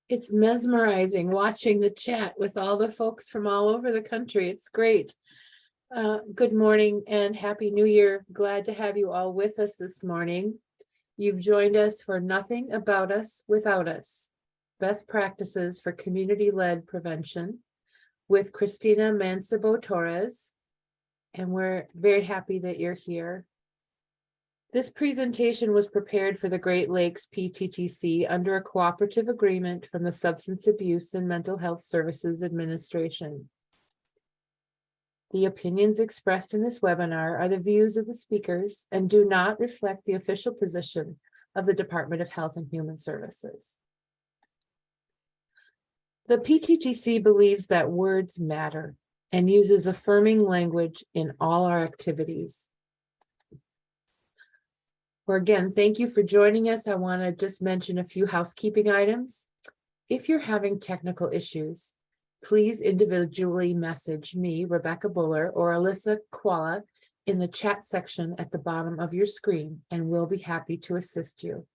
It's mesmerizing watching the chat with all the folks from all over the country. It's great. Good morning and Happy New Year. Glad to have you all with us this morning. You've joined us for Nothing About Us Without Us, Best Practices for Community-Led Prevention with Cristina Mancebo-Torres, and we're very happy that you're here. This presentation was prepared for the Great Lakes PTTC under a cooperative agreement from the Substance Abuse and Mental Health Services Administration. The opinions expressed in this webinar are the views of the speakers and do not reflect the official position of the Department of Health and Human Services. The PTTC believes that words matter and uses affirming language in all our activities. Well, again, thank you for joining us. I want to just mention a few housekeeping items. If you're having technical issues, please individually message me, Rebecca Buller, or Alyssa Kuala in the chat section at the bottom of your screen, and we'll be happy to assist you.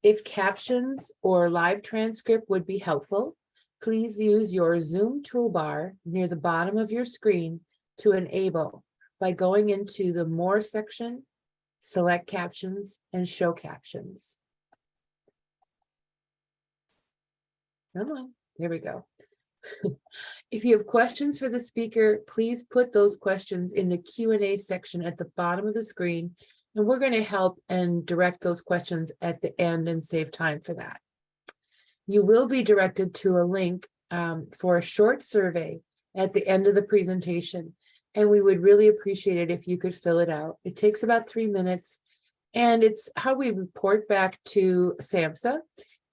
If captions or live transcript would be helpful, please use your Zoom toolbar near the bottom of your screen to enable by going into the More section, select captions, and show captions. Come on, here we go. If you have questions for the speaker, please put those questions in the Q&A section at the bottom of the screen, and we're going to help and direct those questions at the end and save time for that. You will be directed to a link for a short survey at the end of the presentation, and we would really appreciate it if you could fill it out. It takes about 3 minutes, and it's how we report back to SAMHSA,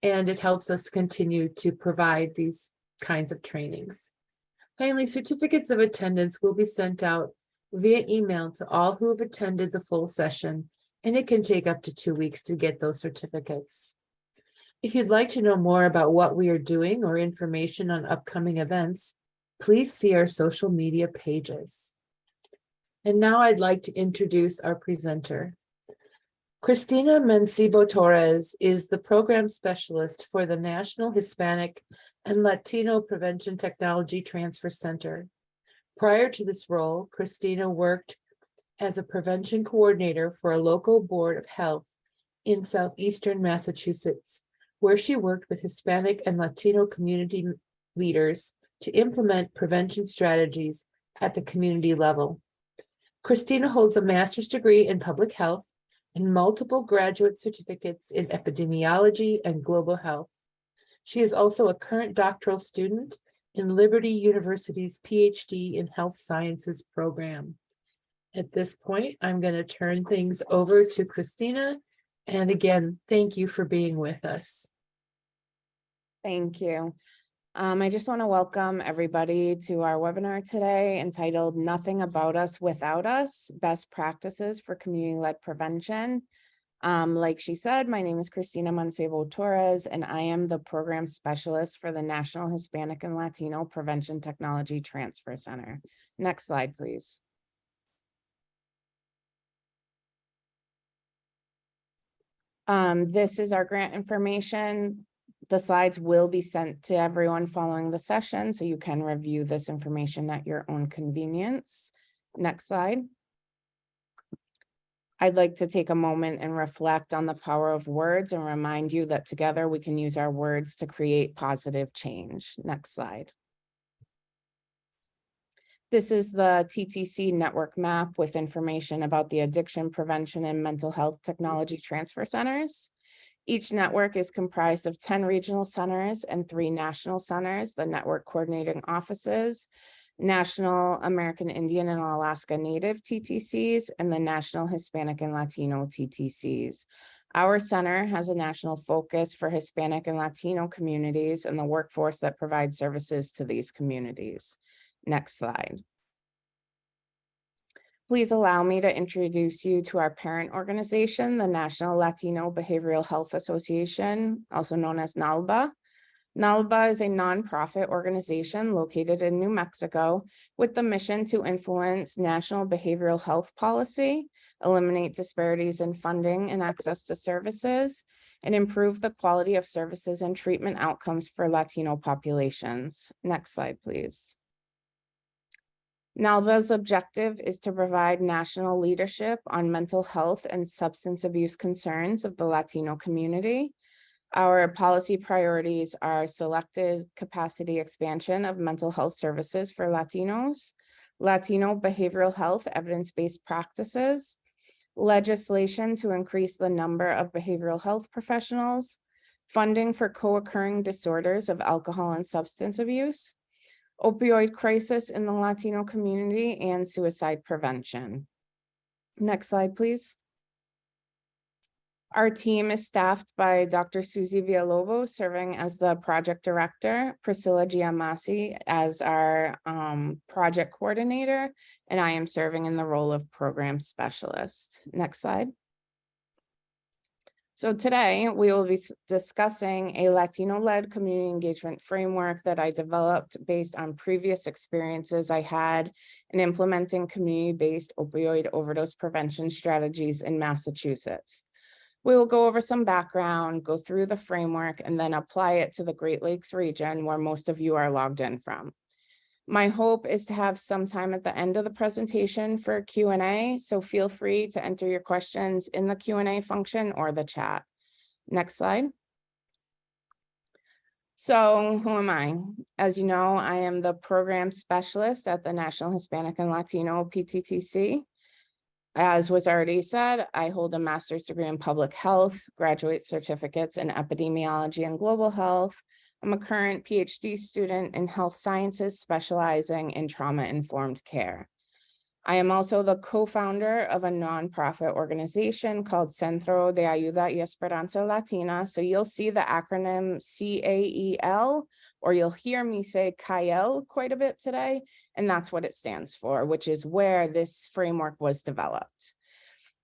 and it helps us continue to provide these kinds of trainings. Finally, certificates of attendance will be sent out via email to all who have attended the full session, and it can take up to 2 weeks to get those certificates. If you'd like to know more about what we are doing or information on upcoming events, please see our social media pages. And now I'd like to introduce our presenter. Cristina Mancebo-Torres is the program specialist for the National Hispanic and Latino Prevention Technology Transfer Center. Prior to this role, Cristina worked as a prevention coordinator for a local board of health in southeastern Massachusetts, where she worked with Hispanic and Latino community leaders to implement prevention strategies at the community level. Cristina holds a master's degree in public health and multiple graduate certificates in epidemiology and global health. She is also a current doctoral student in Liberty University's PhD in Health Sciences program. At this point, I'm going to turn things over to Cristina. And again, thank you for being with us. Thank you. I just want to welcome everybody to our webinar today entitled Nothing About Us Without Us, Best Practices for Community-Led Prevention. Like she said, my name is Cristina Mancebo-Torres, and I am the program specialist for the National Hispanic and Latino Prevention Technology Transfer Center. Next slide, please. This is our grant information. The slides will be sent to everyone following the session, so you can review this information at your own convenience. Next slide. I'd like to take a moment and reflect on the power of words and remind you that together we can use our words to create positive change. Next slide. This is the TTC network map with information about the Addiction Prevention and Mental Health Technology Transfer Centers. Each network is comprised of 10 regional centers and 3 national centers, the network coordinating offices, National American Indian and Alaska Native TTCs, and the National Hispanic and Latino TTCs. Our center has a national focus for Hispanic and Latino communities and the workforce that provides services to these communities. Next slide. Please allow me to introduce you to our parent organization, the National Latino Behavioral Health Association, also known as NALBA. NALBA is a nonprofit organization located in New Mexico with the mission to influence national behavioral health policy, eliminate disparities in funding and access to services, and improve the quality of services and treatment outcomes for Latino populations. Next slide, please. NALBA's objective is to provide national leadership on mental health and substance abuse concerns of the Latino community. Our policy priorities are selected capacity expansion of mental health services for Latinos, Latino behavioral health evidence-based practices, legislation to increase the number of behavioral health professionals, funding for co-occurring disorders of alcohol and substance abuse, opioid crisis in the Latino community, and suicide prevention. Next slide, please. Our team is staffed by Dr. Susie Villalobos, serving as the project director, Priscilla Giammassi as our project coordinator, and I am serving in the role of program specialist. Next slide. So today we will be discussing a Latino-led community engagement framework that I developed based on previous experiences I had in implementing community-based opioid overdose prevention strategies in Massachusetts. We will go over some background, go through the framework, and then apply it to the Great Lakes region where most of you are logged in from. My hope is to have some time at the end of the presentation for Q&A, so feel free to enter your questions in the Q&A function or the chat. Next slide. So who am I? As you know, I am the program specialist at the National Hispanic and Latino PTTC. As was already said, I hold a master's degree in public health, graduate certificates in epidemiology and global health. I'm a current PhD student in health sciences, specializing in trauma-informed care. I am also the co-founder of a nonprofit organization called Centro de Ayuda y Esperanza Latina. So you'll see the acronym CAEL, or you'll hear me say CAEL quite a bit today, and that's what it stands for, which is where this framework was developed.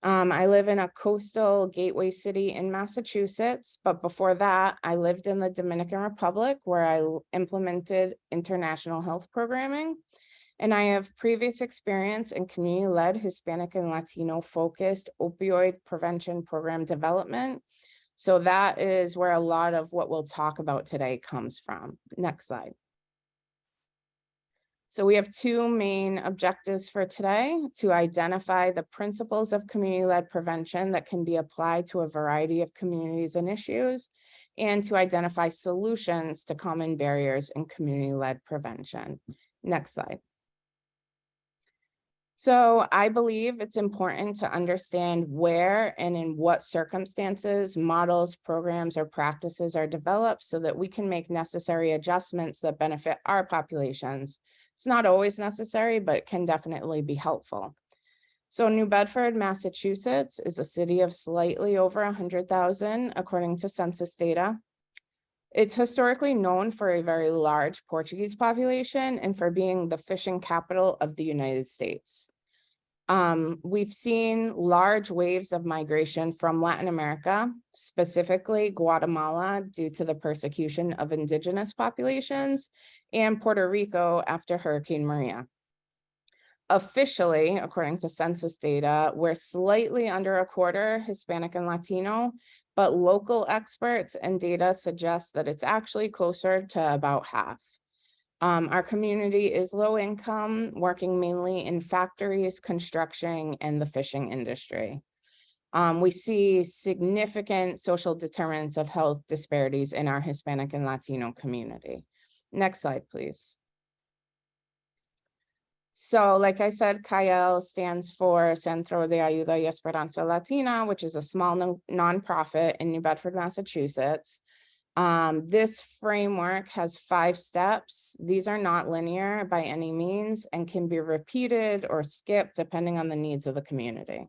I live in a coastal gateway city in Massachusetts, but before that, I lived in the Dominican Republic where I implemented international health programming. And I have previous experience in community-led Hispanic and Latino focused opioid prevention program development. So that is where a lot of what we'll talk about today comes from. Next slide. So we have two main objectives for today: to identify the principles of community-led prevention that can be applied to a variety of communities and issues, and to identify solutions to common barriers in community-led prevention. Next slide. So I believe it's important to understand where and in what circumstances models, programs, or practices are developed so that we can make necessary adjustments that benefit our populations. It's not always necessary, but it can definitely be helpful. So New Bedford, Massachusetts is a city of slightly over 100,000, according to census data. It's historically known for a very large Portuguese population and for being the fishing capital of the United States. We've seen large waves of migration from Latin America, specifically Guatemala, due to the persecution of indigenous populations, and Puerto Rico after Hurricane Maria. Officially, according to census data, we're slightly under a quarter Hispanic and Latino, but local experts and data suggest that it's actually closer to about half. Our community is low income, working mainly in factories, construction, and the fishing industry. We see significant social determinants of health disparities in our Hispanic and Latino community. Next slide, please. So like I said, CAEL stands for Centro de Ayuda y Esperanza Latina, which is a small nonprofit in New Bedford, Massachusetts. This framework has 5 steps. These are not linear by any means and can be repeated or skipped depending on the needs of the community.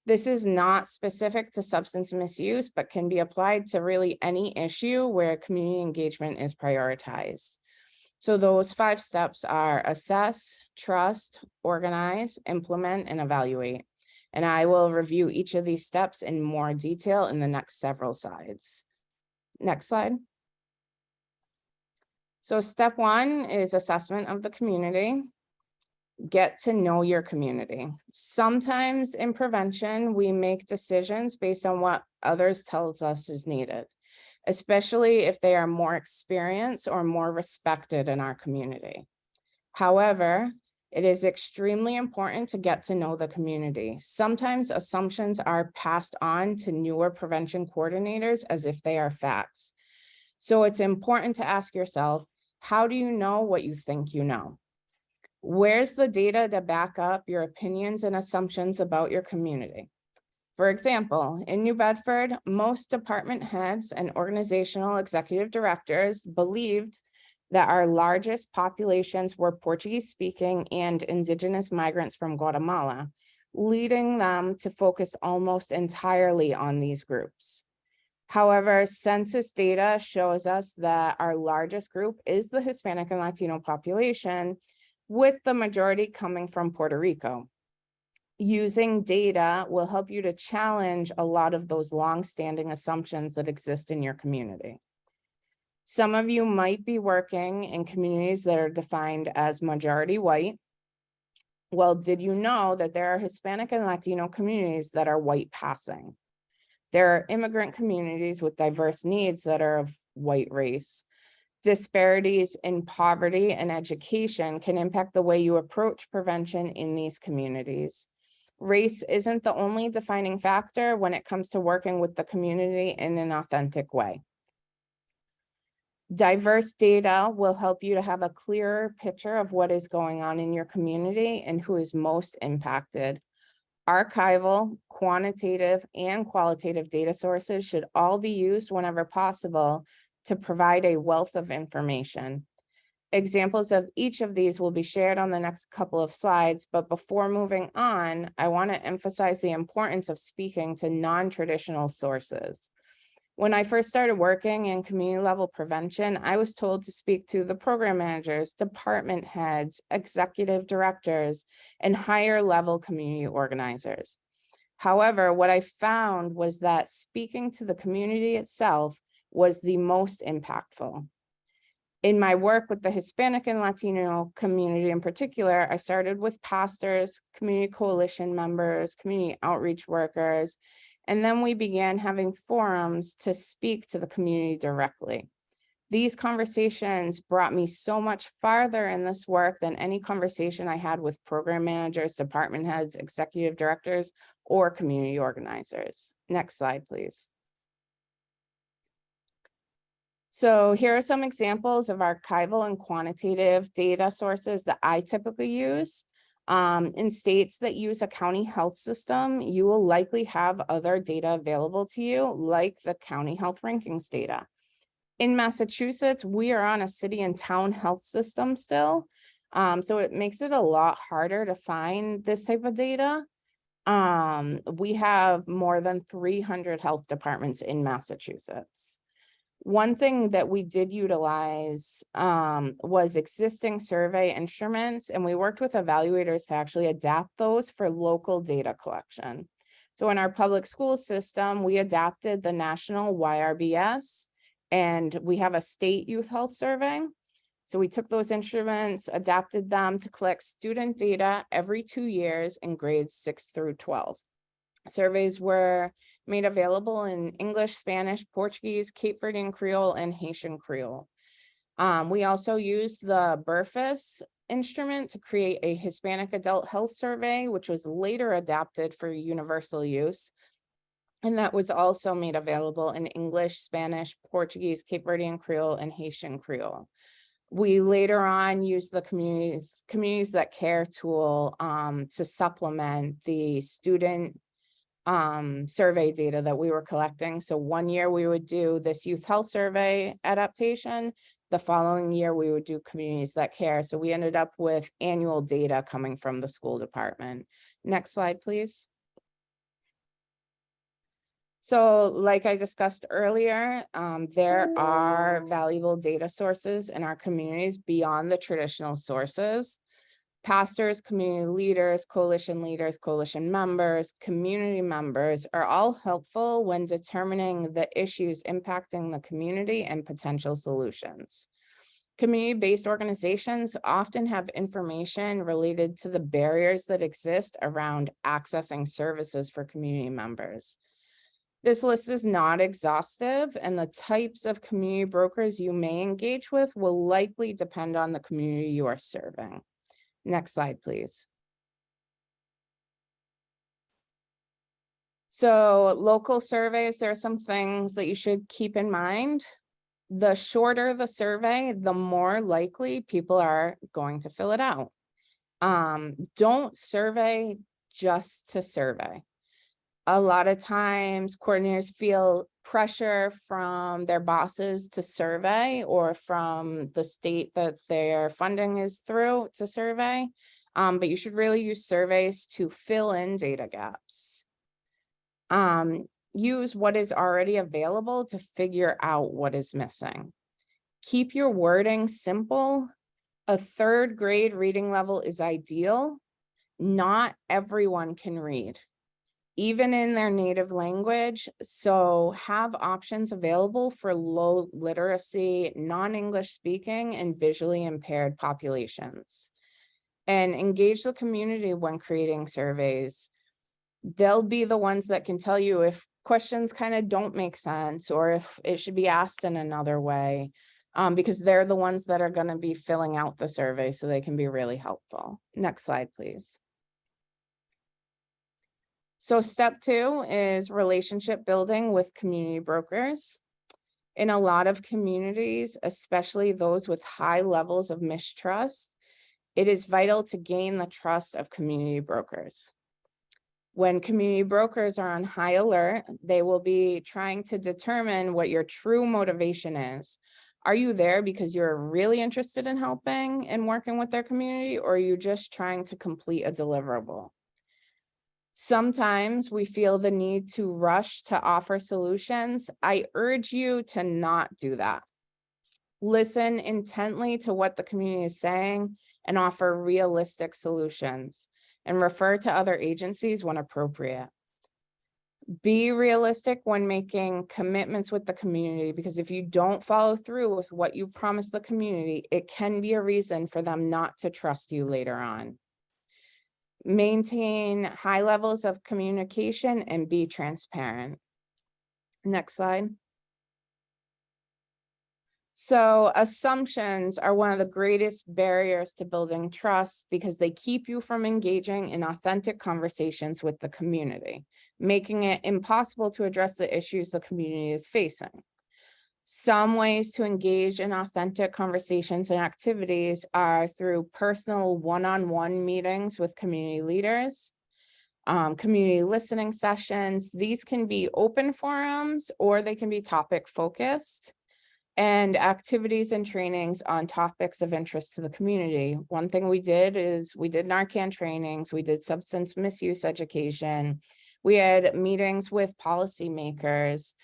This is not specific to substance misuse, but can be applied to really any issue where community engagement is prioritized. So those 5 steps are assess, trust, organize, implement, and evaluate. And I will review each of these steps in more detail in the next several slides. Next slide. So step 1 is assessment of the community. Get to know your community. Sometimes in prevention, we make decisions based on what others tells us is needed, especially if they are more experienced or more respected in our community. However, it is extremely important to get to know the community. Sometimes assumptions are passed on to newer prevention coordinators as if they are facts. So it's important to ask yourself, how do you know what you think you know? Where's the data to back up your opinions and assumptions about your community? For example, in New Bedford, most department heads and organizational executive directors believed that our largest populations were Portuguese speaking and indigenous migrants from Guatemala, leading them to focus almost entirely on these groups. However, census data shows us that our largest group is the Hispanic and Latino population, with the majority coming from Puerto Rico. Using data will help you to challenge a lot of those long-standing assumptions that exist in your community. Some of you might be working in communities that are defined as majority white. Well, did you know that there are Hispanic and Latino communities that are white passing? There are immigrant communities with diverse needs that are of white race. Disparities in poverty and education can impact the way you approach prevention in these communities. Race isn't the only defining factor when it comes to working with the community in an authentic way. Diverse data will help you to have a clearer picture of what is going on in your community and who is most impacted. Archival, quantitative, and qualitative data sources should all be used whenever possible to provide a wealth of information. Examples of each of these will be shared on the next couple of slides, but before moving on, I want to emphasize the importance of speaking to non-traditional sources. When I first started working in community level prevention, I was told to speak to the program managers, department heads, executive directors, and higher level community organizers. However, what I found was that speaking to the community itself was the most impactful. In my work with the Hispanic and Latino community in particular, I started with pastors, community coalition members, community outreach workers, and then we began having forums to speak to the community directly. These conversations brought me so much farther in this work than any conversation I had with program managers, department heads, executive directors, or community organizers. Next slide, please. So here are some examples of archival and quantitative data sources that I typically use. In states that use a county health system, you will likely have other data available to you, like the county health rankings data. In Massachusetts, we are on a city and town health system still, so it makes it a lot harder to find this type of data. We have more than 300 health departments in Massachusetts. One thing that we did utilize was existing survey instruments, and we worked with evaluators to actually adapt those for local data collection. So in our public school system, we adapted the national YRBS, and we have a state youth health survey. So we took those instruments, adapted them to collect student data every 2 years in grades 6 through 12. Surveys were made available in English, Spanish, Portuguese, Cape Verdean Creole, and Haitian Creole. We also used the BERFIS instrument to create a Hispanic adult health survey, which was later adapted for universal use. And that was also made available in English, Spanish, Portuguese, Cape Verdean Creole, and Haitian Creole. We later on used the communities that care tool to supplement the student survey data that we were collecting. So 1 year we would do this youth health survey adaptation. The following year we would do communities that care. So we ended up with annual data coming from the school department. Next slide, please. So like I discussed earlier, there are valuable data sources in our communities beyond the traditional sources. Pastors, community leaders, coalition members, community members are all helpful when determining the issues impacting the community and potential solutions. Community-based organizations often have information related to the barriers that exist around accessing services for community members. This list is not exhaustive, and the types of community brokers you may engage with will likely depend on the community you are serving. Next slide, please. So local surveys, there are some things that you should keep in mind. The shorter the survey, the more likely people are going to fill it out. Don't survey just to survey. A lot of times coordinators feel pressure from their bosses to survey, or from the state that their funding is through to survey. But you should really use surveys to fill in data gaps. Use what is already available to figure out what is missing. Keep your wording simple. A third grade reading level is ideal. Not everyone can read, even in their native language. So have options available for low literacy, non-English speaking, and visually impaired populations. And engage the community when creating surveys. They'll be the ones that can tell you if questions kind of don't make sense, or if it should be asked in another way, because they're the ones that are going to be filling out the survey, so they can be really helpful. Next slide, please. So step 2 is relationship building with community brokers. In a lot of communities, especially those with high levels of mistrust, it is vital to gain the trust of community brokers. When community brokers are on high alert, they will be trying to determine what your true motivation is. Are you there because you're really interested in helping and working with their community, or are you just trying to complete a deliverable? Sometimes we feel the need to rush to offer solutions. I urge you to not do that. Listen intently to what the community is saying and offer realistic solutions, and refer to other agencies when appropriate. Be realistic when making commitments with the community, because if you don't follow through with what you promised the community, it can be a reason for them not to trust you later on. Maintain high levels of communication and be transparent. Next slide. So assumptions are one of the greatest barriers to building trust, because they keep you from engaging in authentic conversations with the community, making it impossible to address the issues the community is facing. Some ways to engage in authentic conversations and activities are through personal one-on-one meetings with community leaders, community listening sessions. These can be open forums, or they can be topic focused, and activities and trainings on topics of interest to the community. One thing we did is we did Narcan trainings, we did substance misuse education, we had meetings with policymakers.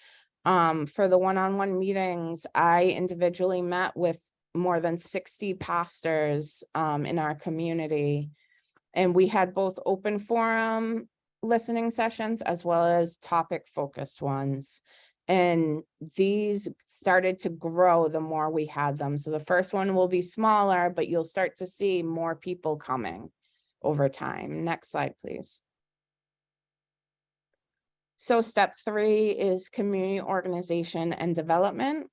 For the one-on-one meetings, I individually met with more than 60 pastors in our community, and we had both open forum listening sessions as well as topic focused ones. And these started to grow the more we had them. So the first one will be smaller, but you'll start to see more people coming over time. Next slide, please. So step 3 is community organization and development.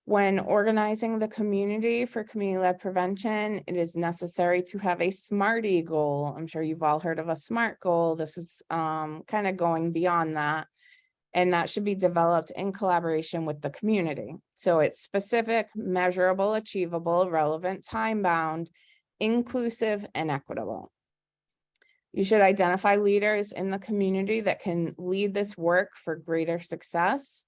When organizing the community for community-led prevention, it is necessary to have a SMARTY goal. I'm sure you've all heard of a SMART goal. This is kind of going beyond that. And that should be developed in collaboration with the community. So it's specific, measurable, achievable, relevant, time-bound, inclusive, and equitable. You should identify leaders in the community that can lead this work for greater success.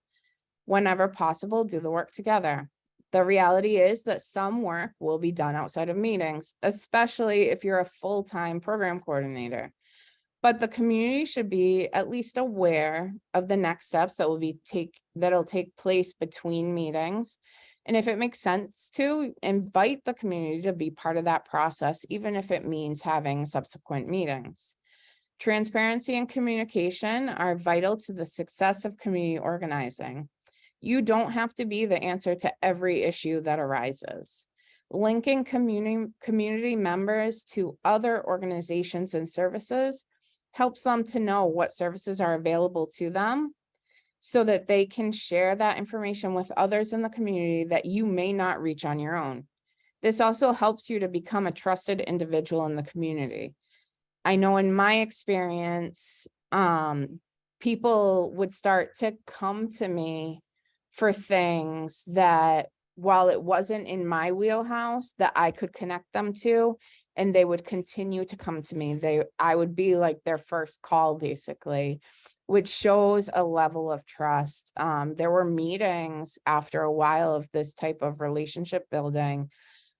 Whenever possible, do the work together. The reality is that some work will be done outside of meetings, especially if you're a full-time program coordinator. But the community should be at least aware of the next steps that'll take place between meetings. And if it makes sense to, invite the community to be part of that process, even if it means having subsequent meetings. Transparency and communication are vital to the success of community organizing. You don't have to be the answer to every issue that arises. Linking community members to other organizations and services helps them to know what services are available to them so that they can share that information with others in the community that you may not reach on your own. This also helps you to become a trusted individual in the community. I know in my experience, people would start to come to me for things that, while it wasn't in my wheelhouse, that I could connect them to, and they would continue to come to me. I would be like their first call, basically, which shows a level of trust. There were meetings after a while of this type of relationship building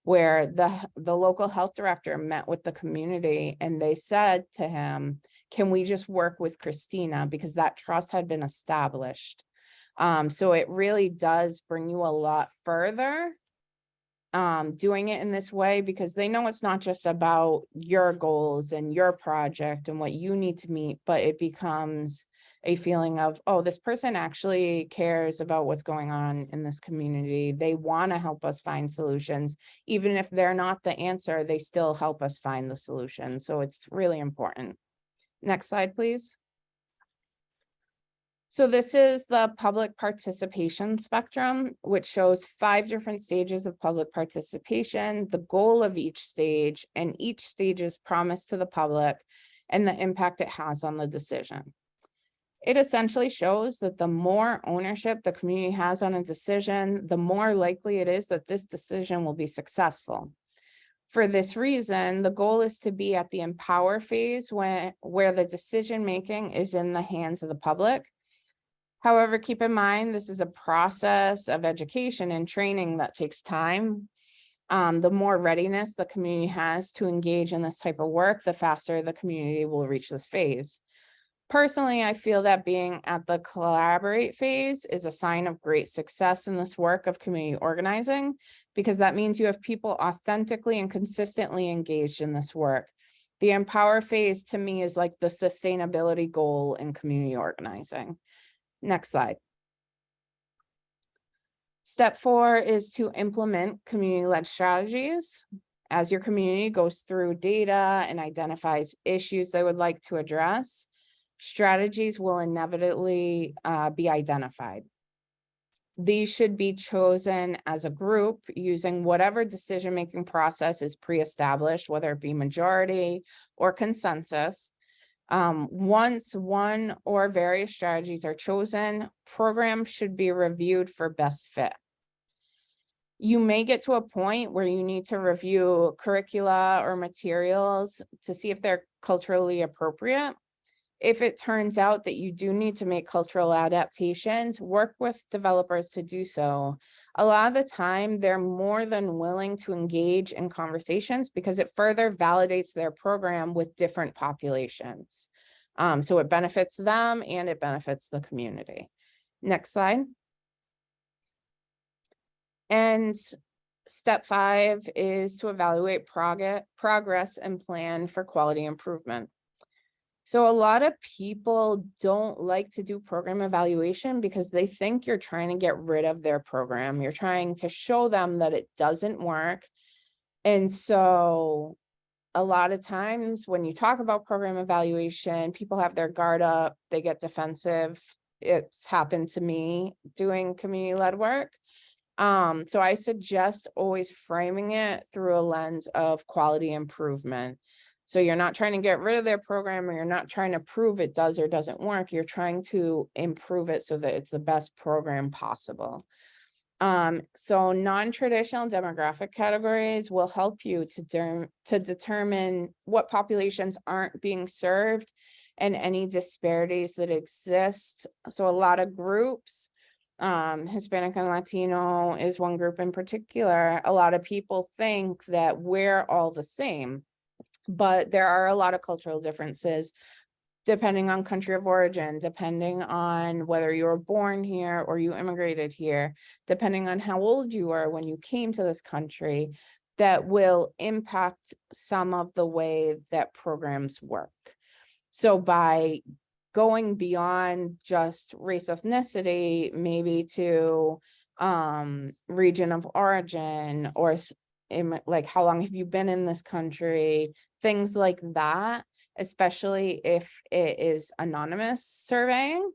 where the local health director met with the community and they said to him, can we just work with Christina? Because that trust had been established. So it really does bring you a lot further doing it in this way, because they know it's not just about your goals and your project and what you need to meet, but it becomes a feeling of, oh, this person actually cares about what's going on in this community. They want to help us find solutions. Even if they're not the answer, they still help us find the solution. So it's really important. Next slide, please. So this is the public participation spectrum, which shows 5 different stages of public participation, the goal of each stage, and each stage's promise to the public, and the impact it has on the decision. It essentially shows that the more ownership the community has on a decision, the more likely it is that this decision will be successful. For this reason, the goal is to be at the empower phase where the decision-making is in the hands of the public. However, keep in mind, this is a process of education and training that takes time. The more readiness the community has to engage in this type of work, the faster the community will reach this phase. Personally, I feel that being at the collaborate phase is a sign of great success in this work of community organizing, because that means you have people authentically and consistently engaged in this work. The empower phase to me is like the sustainability goal in community organizing. Next slide. Step 4 is to implement community-led strategies. As your community goes through data and identifies issues they would like to address, strategies will inevitably be identified. These should be chosen as a group using whatever decision-making process is pre-established, whether it be majority or consensus. Once one or various strategies are chosen, programs should be reviewed for best fit. You may get to a point where you need to review curricula or materials to see if they're culturally appropriate. If it turns out that you do need to make cultural adaptations, work with developers to do so. A lot of the time, they're more than willing to engage in conversations because it further validates their program with different populations. So it benefits them and it benefits the community. Next slide. And step 5 is to evaluate progress and plan for quality improvement. So a lot of people don't like to do program evaluation because they think you're trying to get rid of their program. You're trying to show them that it doesn't work. And so a lot of times when you talk about program evaluation, people have their guard up, they get defensive. It's happened to me doing community-led work. So I suggest always framing it through a lens of quality improvement. So you're not trying to get rid of their program, or you're not trying to prove it does or doesn't work. You're trying to improve it so that it's the best program possible. So non-traditional demographic categories will help you to determine what populations aren't being served and any disparities that exist. So a lot of groups, Hispanic and Latino is one group in particular. A lot of people think that we're all the same, but there are a lot of cultural differences depending on country of origin, depending on whether you were born here or you immigrated here, depending on how old you were when you came to this country, that will impact some of the way that programs work. So by going beyond just race, ethnicity, maybe to region of origin or like how long have you been in this country, things like that, especially if it is anonymous surveying,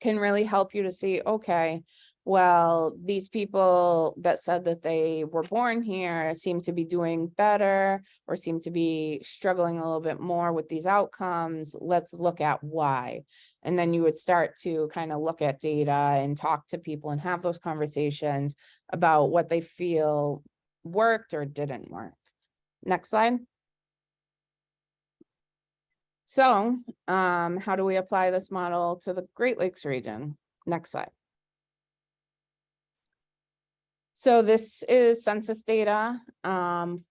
can really help you to see, okay, well, these people that said that they were born here seem to be doing better or seem to be struggling a little bit more with these outcomes. Let's look at why. And then you would start to kind of look at data and talk to people and have those conversations about what they feel worked or didn't work. Next slide. So, how do we apply this model to the Great Lakes region? Next slide. So this is census data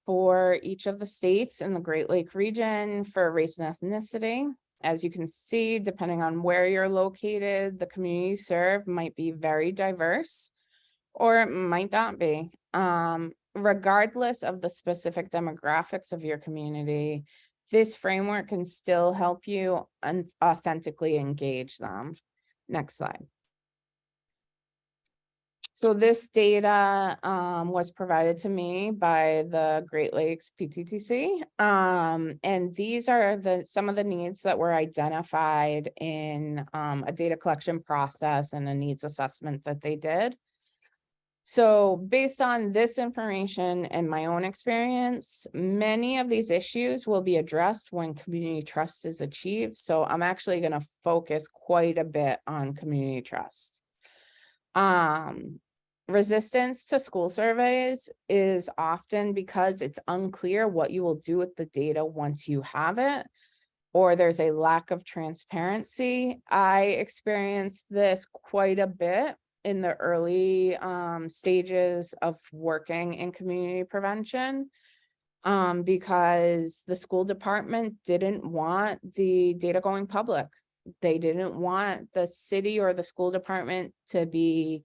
for each of the states in the Great Lake region for race and ethnicity. As you can see, depending on where you're located, the community you serve might be very diverse, or it might not be. Regardless of the specific demographics of your community, this framework can still help you authentically engage them. Next slide. So this data was provided to me by the Great Lakes PTTC. And these are some of the needs that were identified in a data collection process and a needs assessment that they did. So based on this information and my own experience, many of these issues will be addressed when community trust is achieved. So I'm actually going to focus quite a bit on community trust. Resistance to school surveys is often because it's unclear what you will do with the data once you have it, or there's a lack of transparency. I experienced this quite a bit in the early stages of working in community prevention, because the school department didn't want the data going public. They didn't want the city or the school department to be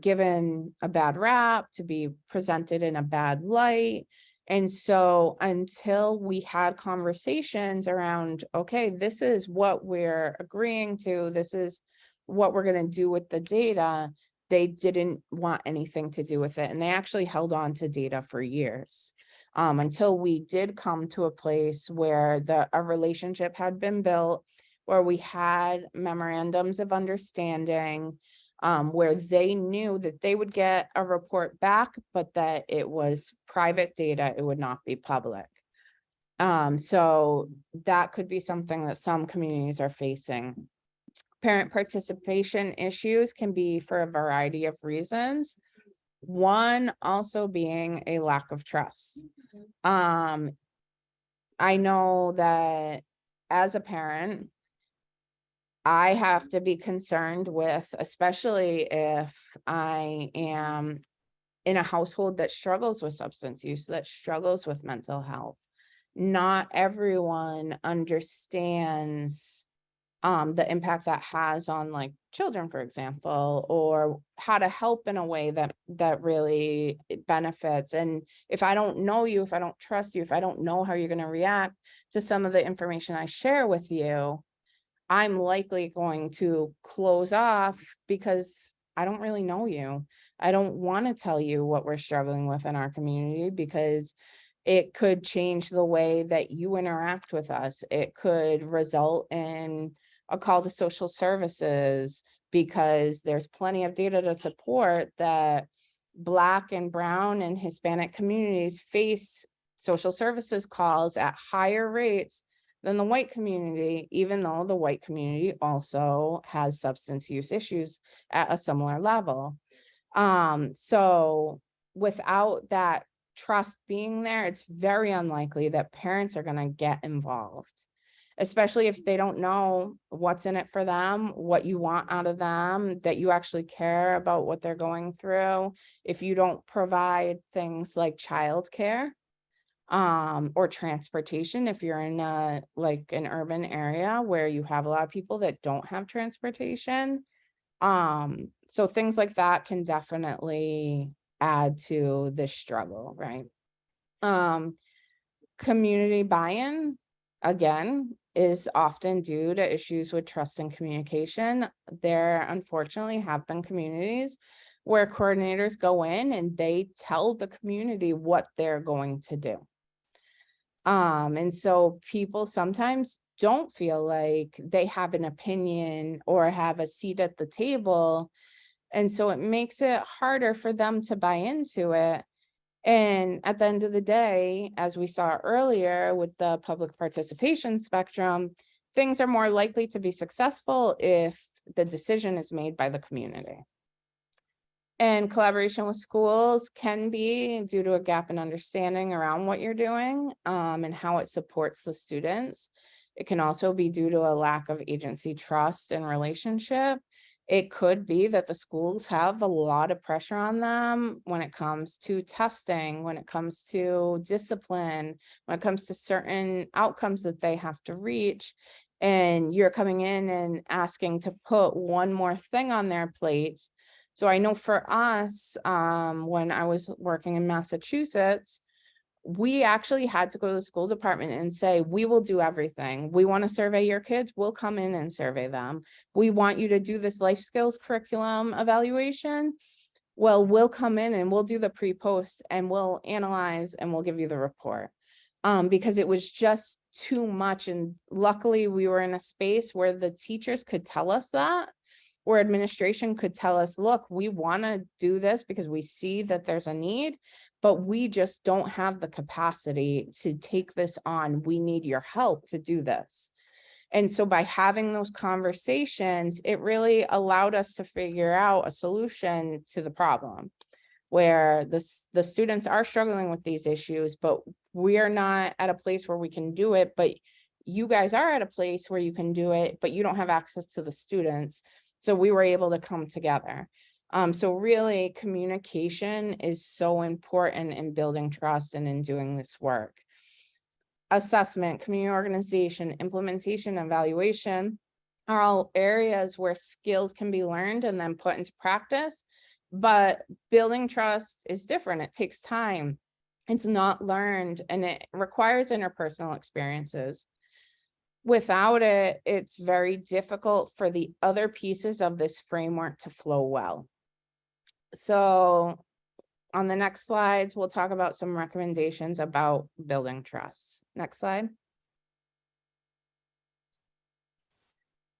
given a bad rap, to be presented in a bad light. And so until we had conversations around, okay, this is what we're agreeing to, this is what we're going to do with the data, they didn't want anything to do with it. And they actually held on to data for years, until we did come to a place where a relationship had been built, where we had memorandums of understanding, where they knew that they would get a report back, but that it was private data, it would not be public. So that could be something that some communities are facing. Parent participation issues can be for a variety of reasons. One also being a lack of trust. I know that as a parent, I have to be concerned with, especially if I am in a household that struggles with substance use, that struggles with mental health. Not everyone understands the impact that has on like children, for example, or how to help in a way that really benefits. And if I don't know you, if I don't trust you, if I don't know how you're going to react to some of the information I share with you, I'm likely going to close off because I don't really know you. I don't want to tell you what we're struggling with in our community because it could change the way that you interact with us. It could result in a call to social services because there's plenty of data to support that Black and Brown and Hispanic communities face social services calls at higher rates than the white community, even though the white community also has substance use issues at a similar level. So without that trust being there, it's very unlikely that parents are going to get involved, especially if they don't know what's in it for them, what you want out of them, that you actually care about what they're going through. If you don't provide things like childcare, or transportation, if you're in like an urban area where you have a lot of people that don't have transportation. So things like that can definitely add to this struggle, right? Community buy-in, again, is often due to issues with trust and communication. There unfortunately have been communities where coordinators go in and they tell the community what they're going to do. And so people sometimes don't feel like they have an opinion or have a seat at the table. And so it makes it harder for them to buy into it. And at the end of the day, as we saw earlier with the public participation spectrum, things are more likely to be successful if the decision is made by the community. And collaboration with schools can be due to a gap in understanding around what you're doing and how it supports the students. It can also be due to a lack of agency trust and relationship. It could be that the schools have a lot of pressure on them when it comes to testing, when it comes to discipline, when it comes to certain outcomes that they have to reach. And you're coming in and asking to put one more thing on their plates. So I know for us, when I was working in Massachusetts, we actually had to go to the school department and say, we will do everything. We want to survey your kids. We'll come in and survey them. We want you to do this life skills curriculum evaluation. Well, we'll come in and we'll do the pre-post and we'll analyze and we'll give you the report. Because it was just too much. And luckily we were in a space where the teachers could tell us that, where administration could tell us, look, we want to do this because we see that there's a need, but we just don't have the capacity to take this on. We need your help to do this. And so by having those conversations, it really allowed us to figure out a solution to the problem, where the students are struggling with these issues, but we are not at a place where we can do it, but you guys are at a place where you can do it, but you don't have access to the students. So we were able to come together. So really communication is so important in building trust and in doing this work. Assessment, community organization, implementation, evaluation are all areas where skills can be learned and then put into practice. But building trust is different. It takes time. It's not learned and it requires interpersonal experiences. Without it, it's very difficult for the other pieces of this framework to flow well. So on the next slides, we'll talk about some recommendations about building trust. Next slide.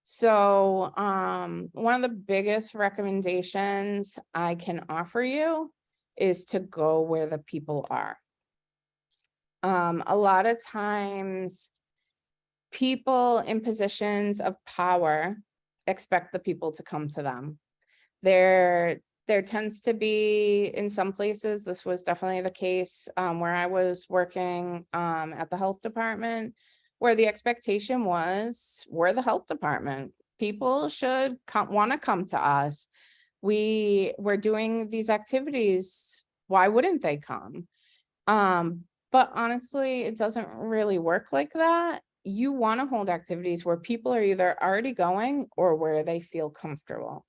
So one of the biggest recommendations I can offer you is to go where the people are. A lot of times, people in positions of power expect the people to come to them. There tends to be, in some places, this was definitely the case where I was working at the health department, where the expectation was, we're the health department. People should want to come to us. We're doing these activities. Why wouldn't they come? But honestly, it doesn't really work like that. You want to hold activities where people are either already going or where they feel comfortable.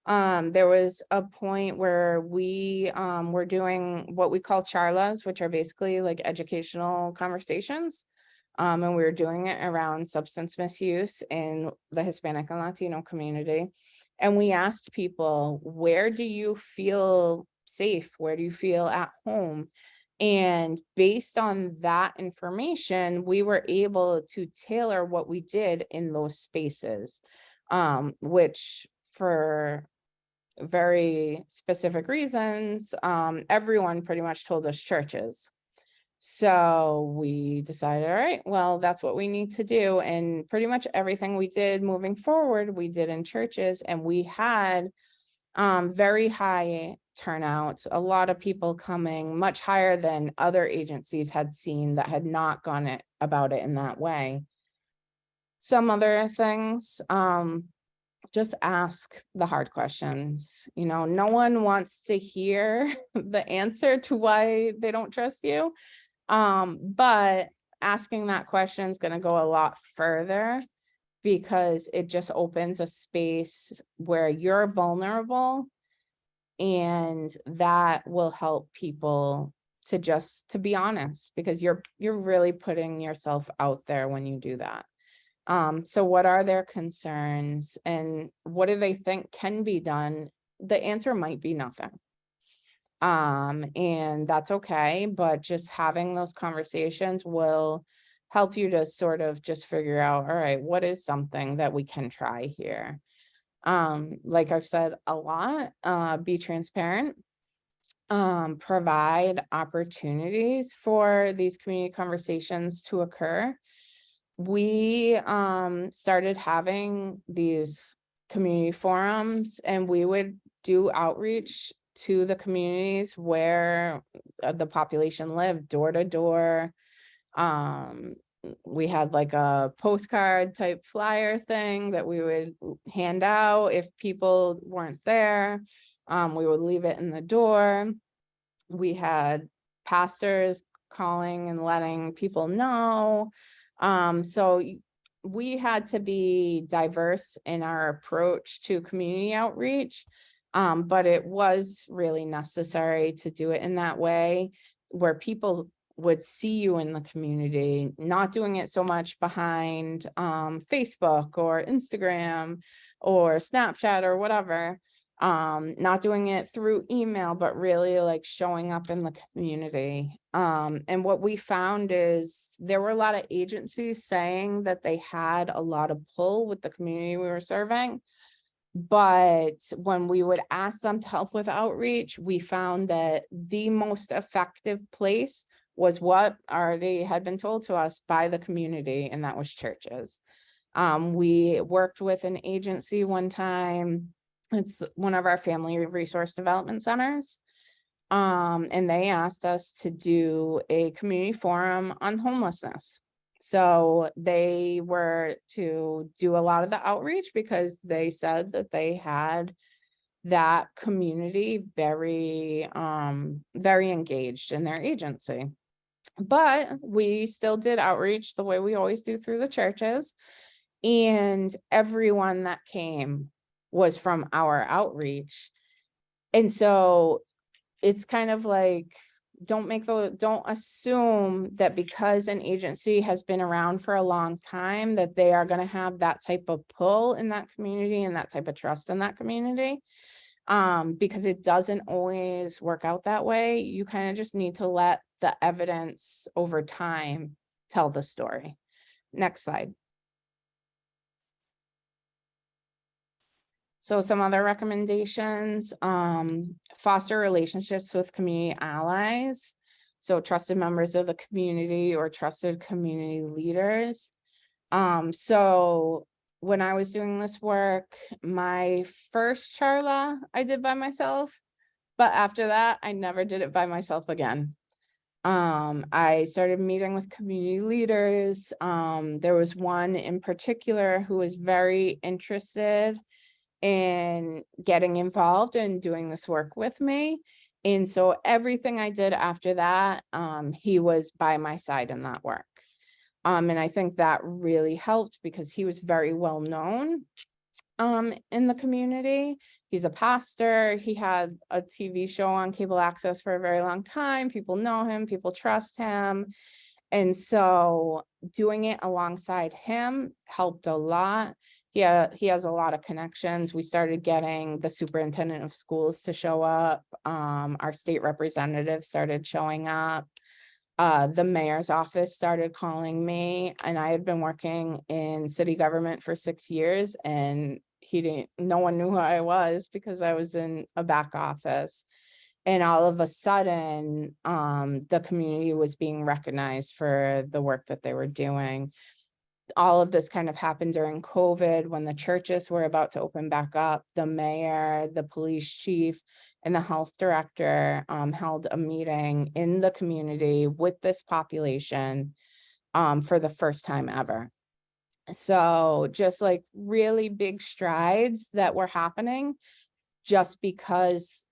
There was a point where we were doing what we call charlas, which are basically like educational conversations. And we were doing it around substance misuse in the Hispanic and Latino community. And we asked people, where do you feel safe? Where do you feel at home? And based on that information, we were able to tailor what we did in those spaces, which for very specific reasons, everyone pretty much told us churches. So we decided, all right, well, that's what we need to do. And pretty much everything we did moving forward, we did in churches, and we had very high turnout, a lot of people coming, much higher than other agencies had seen that had not gone about it in that way. Some other things, just ask the hard questions. You know, no one wants to hear the answer to why they don't trust you. But asking that question is going to go a lot further, because it just opens a space where you're vulnerable, and that will help people to be honest, because you're really putting yourself out there when you do that. So what are their concerns and what do they think can be done the answer might be nothing. And that's okay, but just having those conversations will help you to sort of just figure out, all right, what is something that we can try here? Like I've said a lot, be transparent, provide opportunities for these community conversations to occur. We started having these community forums, and we would do outreach to the communities where the population lived, door to door. Um, we had like a postcard type flyer thing that we would hand out if people weren't there. We would leave it in the door. We had pastors calling and letting people know. So we had to be diverse in our approach to community outreach. But it was really necessary to do it in that way where people would see you in the community, not doing it so much behind Facebook or Instagram or Snapchat or whatever, not doing it through email, but really like showing up in the community. And what we found is there were a lot of agencies saying that they had a lot of pull with the community we were serving. But when we would ask them to help with outreach, we found that the most effective place was what already had been told to us by the community, and that was churches. We worked with an agency one time. It's one of our family resource development centers. And they asked us to do a community forum on homelessness. So they were to do a lot of the outreach because they said that they had that community very, very engaged in their agency. But we still did outreach the way we always do through the churches. And everyone that came was from our outreach. And so it's kind of like, don't assume that because an agency has been around for a long time that they are going to have that type of pull in that community and that type of trust in that community. Because it doesn't always work out that way. You kind of just need to let the evidence over time tell the story. Next slide. So some other recommendations, foster relationships with community allies. So trusted members of the community or trusted community leaders. So when I was doing this work, my first charla I did by myself, but after that, I never did it by myself again. I started meeting with community leaders. There was one in particular who was very interested in getting involved and doing this work with me. And so everything I did after that, he was by my side in that work. And I think that really helped because he was very well known in the community. He's a pastor. He had a TV show on cable access for a very long time. People know him, people trust him. And so doing it alongside him helped a lot. He has a lot of connections. We started getting the superintendent of schools to show up. Our state representative started showing up. The mayor's office started calling me, and I had been working in city government for 6 years, and no one knew who I was because I was in a back office. And all of a sudden, the community was being recognized for the work that they were doing. All of this kind of happened during COVID when the churches were about to open back up. The mayor, the police chief, and the health director held a meeting in the community with this population for the first time ever. So just like really big strides that were happening just because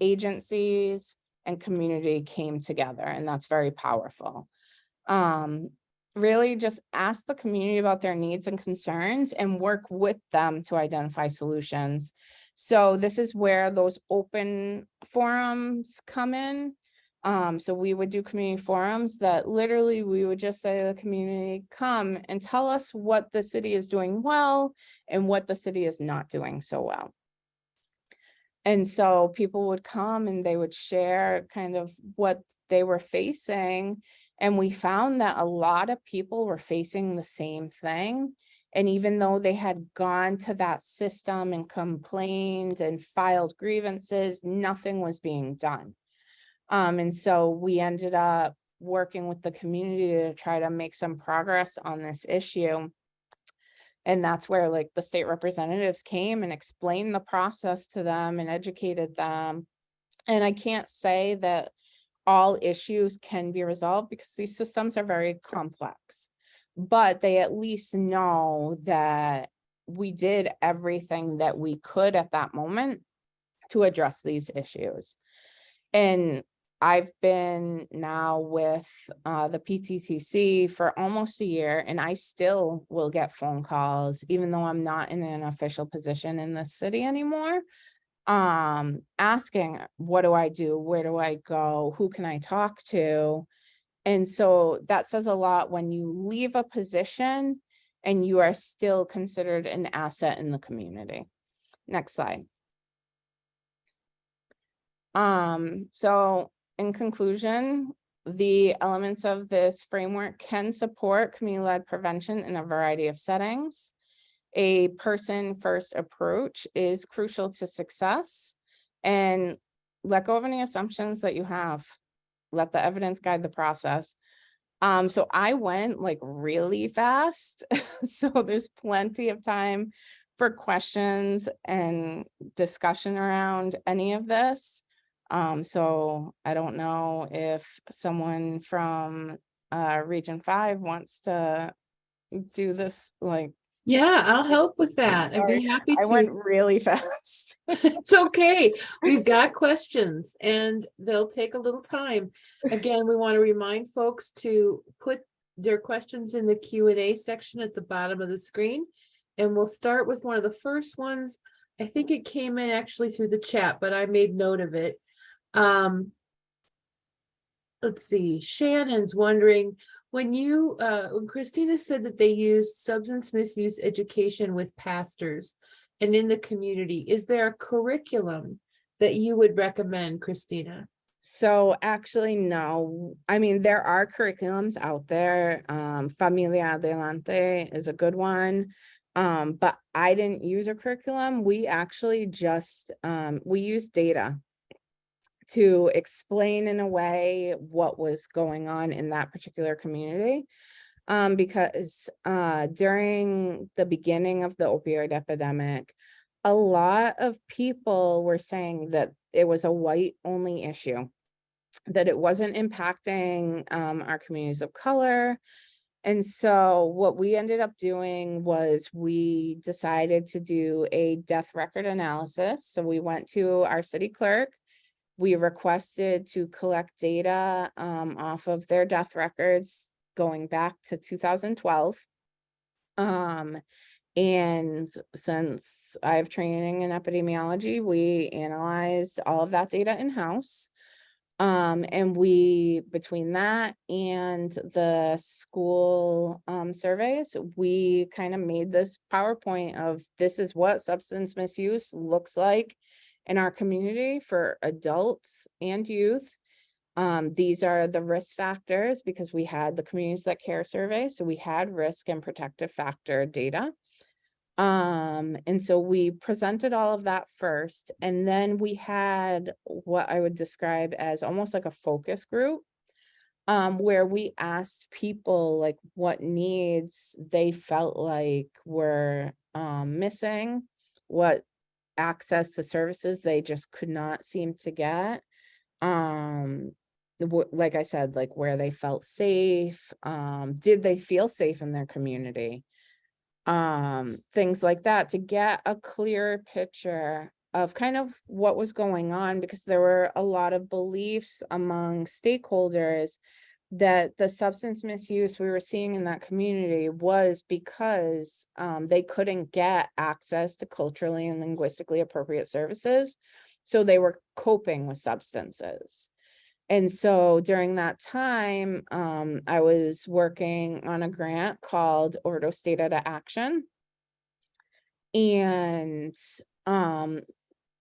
agencies and community came together, and that's very powerful. Really just ask the community about their needs and concerns and work with them to identify solutions. So this is where those open forums come in. So we would do community forums that literally we would just say to the community, come and tell us what the city is doing well and what the city is not doing so well. And so people would come and they would share kind of what they were facing. And we found that a lot of people were facing the same thing. And even though they had gone to that system and complained and filed grievances, nothing was being done. And so we ended up working with the community to try to make some progress on this issue. And that's where like the state representatives came and explained the process to them and educated them. And I can't say that all issues can be resolved because these systems are very complex, but they at least know that we did everything that we could at that moment to address these issues. And I've been now with the PTTC for almost a year, and I still will get phone calls, even though I'm not in an official position in the city anymore, asking, what do I do? Where do I go? Who can I talk to? And so that says a lot when you leave a position and you are still considered an asset in the community. Next slide. So in conclusion, the elements of this framework can support community-led prevention in a variety of settings. A person-first approach is crucial to success, and let go of any assumptions that you have. Let the evidence guide the process. So I went like really fast, so there's plenty of time for questions and discussion around any of this. So I don't know if someone from Region 5 wants to do this, like, Yeah, I'll help with that. I'd sorry, be happy I to. went really fast. It's okay. We've got questions and they'll take a little time. Again, we want to remind folks to put their questions in the Q&A section at the bottom of the screen. And we'll start with one of the first ones. I think it came in actually through the chat, but I made note of it. Let's see, Shannon's wondering, when Christina said that they used substance misuse education with pastors and in the community, is there a curriculum that you would recommend, Christina? So actually, no. I mean, there are curriculums out there. Familia Adelante is a good one. But I didn't use a curriculum. We actually just we used data to explain in a way what was going on in that particular community. Because during the beginning of the opioid epidemic, a lot of people were saying that it was a white only issue, that it wasn't impacting our communities of color. And so what we ended up doing was we decided to do a death record analysis. So we went to our city clerk. We requested to collect data off of their death records going back to 2012. And since I have training in epidemiology, we analyzed all of that data in-house. And we, between that and the school surveys, we kind of made this PowerPoint of this is what substance misuse looks like in our community for adults and youth. These are the risk factors because we had the communities that care survey. So we had risk and protective factor data. And so we presented all of that first, and then we had what I would describe as almost like a focus group, where we asked people like what needs they felt like were missing, what access to services they just could not seem to get. Like I said, like where they felt safe, did they feel safe in their community? Things like that, to get a clearer picture of kind of what was going on, because there were a lot of beliefs among stakeholders that the substance misuse we were seeing in that community was because they couldn't get access to culturally and linguistically appropriate services. So they were coping with substances. And so during that time, I was working on a grant called Overdose Data to Action. And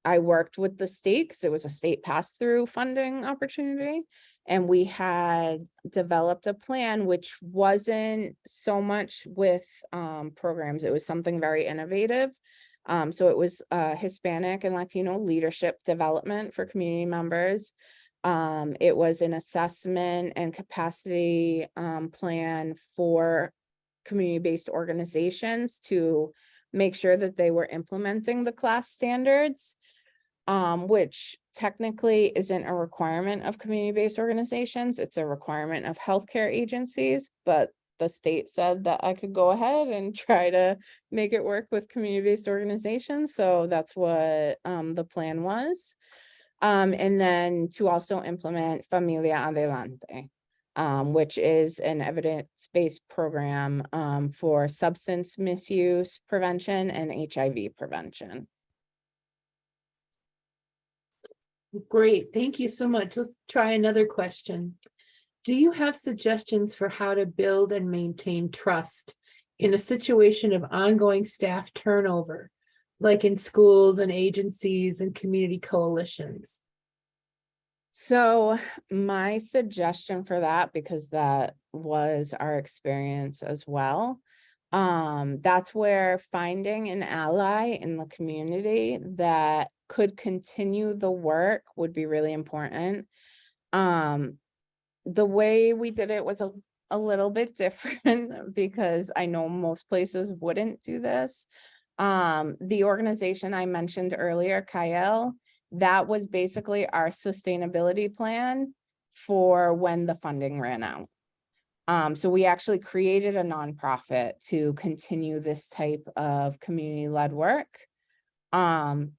I worked with the state because it was a state pass-through funding opportunity. And we had developed a plan which wasn't so much with programs. It was something very innovative. So it was Hispanic and Latino leadership development for community members. It was an assessment and capacity plan for community-based organizations to make sure that they were implementing the class standards, which technically isn't a requirement of community-based organizations. It's a requirement of healthcare agencies, but the state said that I could go ahead and try to make it work with community-based organizations. So that's what the plan was. And then to also implement Familia Adelante, which is an evidence-based program for substance misuse prevention and HIV prevention. Great, thank you so much. Let's try another question. Do you have suggestions for how to build and maintain trust in a situation of ongoing staff turnover, like in schools and agencies and community coalitions? So my suggestion for that, because that was our experience as well, that's where finding an ally in the community that could continue the work would be really important. The way we did it was a little bit different because I know most places wouldn't do this. The organization I mentioned earlier, Kyle, that was basically our sustainability plan for when the funding ran out. So we actually created a nonprofit to continue this type of community-led work,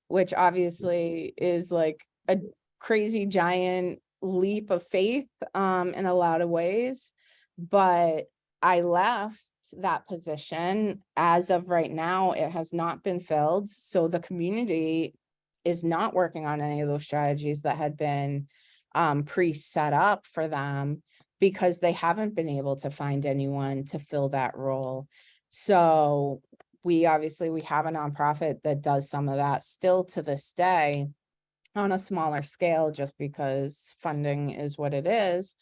which obviously is like a crazy giant leap of faith in a lot of ways. But I left that position. As of right now, it has not been filled. So the community is not working on any of those strategies that had been pre-set up for them, because they haven't been able to find anyone to fill that role. So we have a nonprofit that does some of that still to this day on a smaller scale, just because funding is what it is.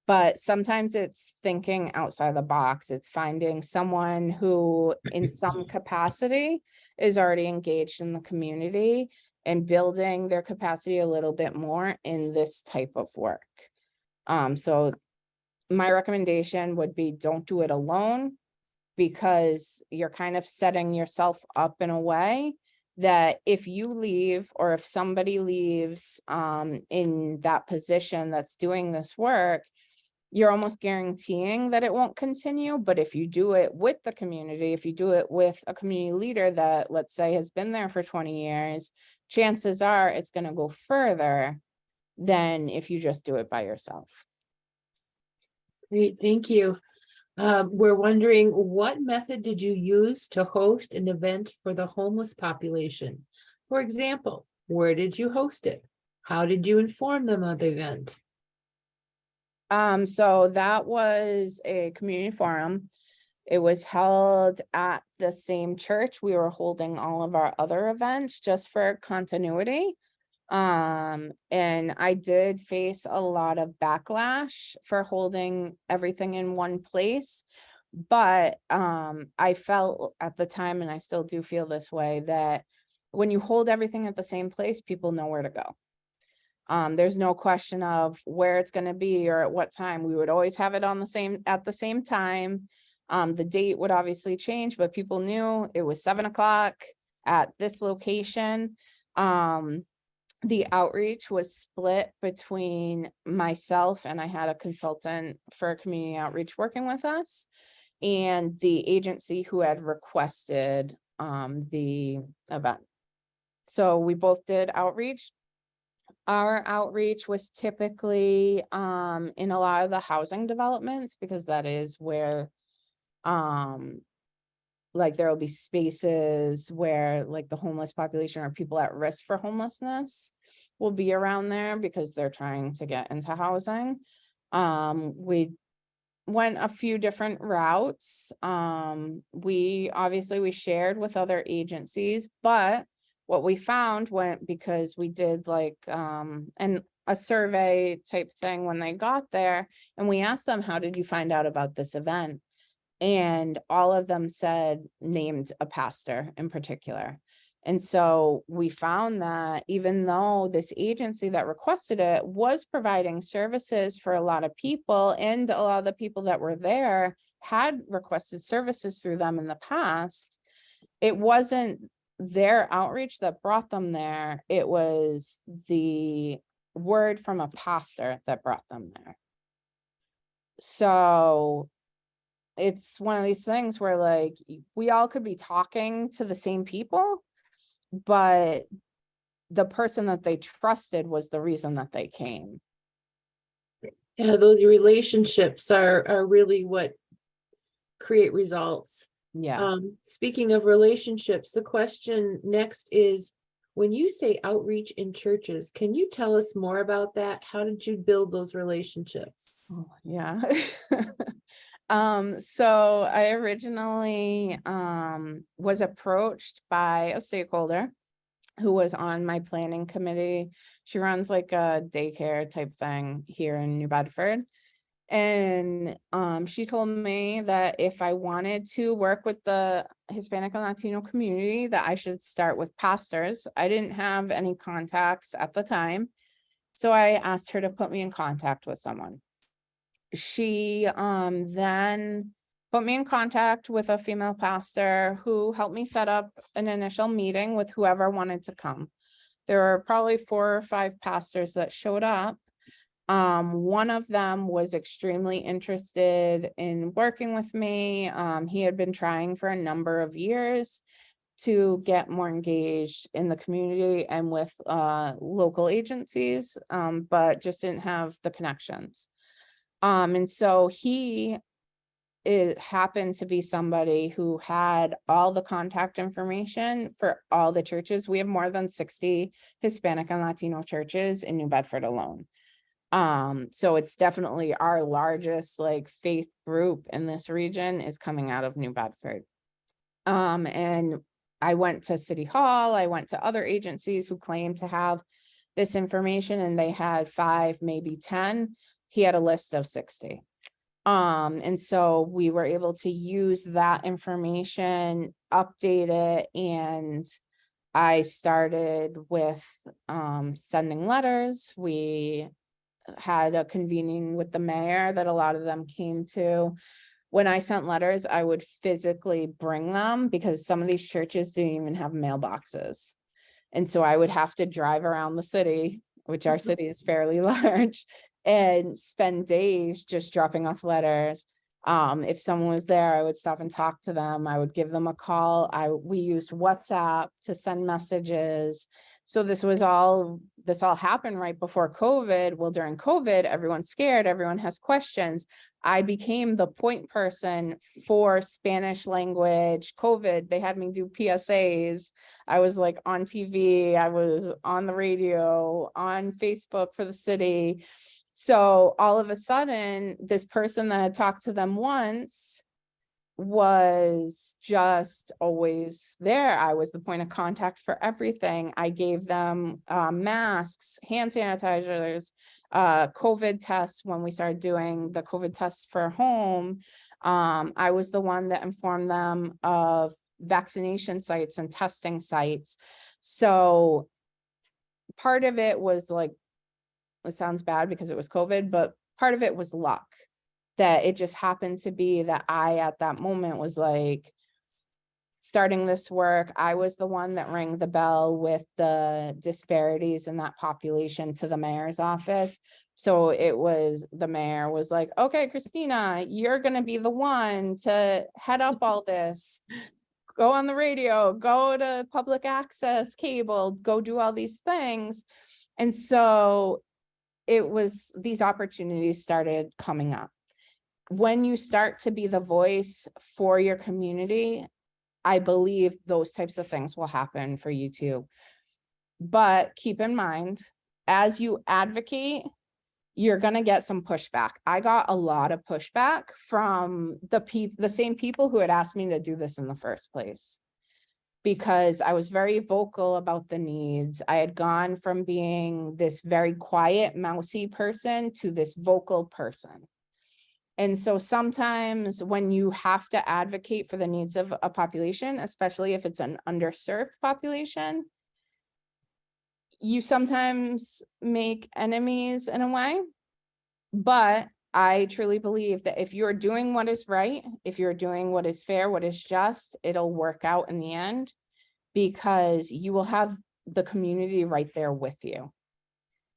But sometimes it's thinking outside the box. It's finding someone who in some capacity is already engaged in the community and building their capacity a little bit more in this type of work. So my recommendation would be, don't do it alone, because you're kind of setting yourself up in a way that if you leave, or if somebody leaves in that position that's doing this work, you're almost guaranteeing that it won't continue. But if you do it with the community, if you do it with a community leader that, let's say, has been there for 20 years, chances are it's going to go further than if you just do it by yourself. Great, thank you. We're wondering, what method did you use to host an event for the homeless population? For example, where did you host it? How did you inform them of the event? So that was a community forum. It was held at the same church we were holding all of our other events, just for continuity. And I did face a lot of backlash for holding everything in one place. But I felt at the time, and I still do feel this way, that when you hold everything at the same place, people know where to go. There's no question of where it's going to be or at what time. We would always have it at the same time. The date would obviously change, but people knew it was 7 o'clock at this location. The outreach was split between myself, and I had a consultant for community outreach working with us, and the agency who had requested the event. So we both did outreach. Our outreach was typically in a lot of the housing developments, because that is where like there will be spaces where like the homeless population or people at risk for homelessness will be around there, because they're trying to get into housing. We went a few different routes. We shared with other agencies, but what we found because we did like, a survey type thing when they got there, and we asked them, how did you find out about this event? And all of them named a pastor in particular. And so we found that even though this agency that requested it was providing services for a lot of people, and a lot of the people that were there had requested services through them in the past, it wasn't their outreach that brought them there. It was the word from a pastor that brought them there. So it's one of these things where like we all could be talking to the same people, but the person that they trusted was the reason that they came. Yeah, those relationships are really what create results. Yeah. Speaking of relationships, the question next is, when you say outreach in churches, can you tell us more about that? How did you build those relationships? Oh, yeah. So I originally was approached by a stakeholder who was on my planning committee. She runs like a daycare type thing here in New Bedford. And she told me that if I wanted to work with the Hispanic and Latino community, that I should start with pastors. I didn't have any contacts at the time, so I asked her to put me in contact with someone. She then put me in contact with a female pastor who helped me set up an initial meeting with whoever wanted to come. There were probably 4 or 5 pastors that showed up. One of them was extremely interested in working with me. He had been trying for a number of years to get more engaged in the community and with local agencies, but just didn't have the connections. And so it happened to be somebody who had all the contact information for all the churches. We have more than 60 Hispanic and Latino churches in New Bedford alone. So it's definitely our largest like faith group in this region is coming out of New Bedford. And I went to City Hall, I went to other agencies who claimed to have this information, and they had 5, maybe 10. He had a list of 60. And so we were able to use that information, update it, and I started with sending letters. We had a convening with the mayor that a lot of them came to. When I sent letters, I would physically bring them because some of these churches didn't even have mailboxes. And so I would have to drive around the city, which our city is fairly large, and spend days just dropping off letters. If someone was there, I would stop and talk to them. I would give them a call. We used WhatsApp to send messages. So this all happened right before COVID. Well, during COVID, everyone's scared, everyone has questions. I became the point person for Spanish language COVID. They had me do PSAs. I was like on TV, I was on the radio, on Facebook for the city. So all of a sudden, this person that had talked to them once was just always there. I was the point of contact for everything. I gave them masks, hand sanitizers, COVID tests when we started doing the COVID tests for home. I was the one that informed them of vaccination sites and testing sites. So part of it was like, it sounds bad because it was COVID, but part of it was luck. That it just happened to be that I, at that moment, was like starting this work. I was the one that rang the bell with the disparities in that population to the mayor's office. So the mayor was like, okay, Christina, you're going to be the one to head up all this. Go on the radio, go to public access cable, go do all these things. And so these opportunities started coming up. When you start to be the voice for your community, I believe those types of things will happen for you too. But keep in mind, as you advocate, you're going to get some pushback. I got a lot of pushback from the same people who had asked me to do this in the first place. because I was very vocal about the needs. I had gone from being this very quiet, mousy person to this vocal person. And so sometimes when you have to advocate for the needs of a population, especially if it's an underserved population, you sometimes make enemies in a way. But I truly believe that if you're doing what is right, if you're doing what is fair, what is just, it'll work out in the end, because you will have the community right there with you.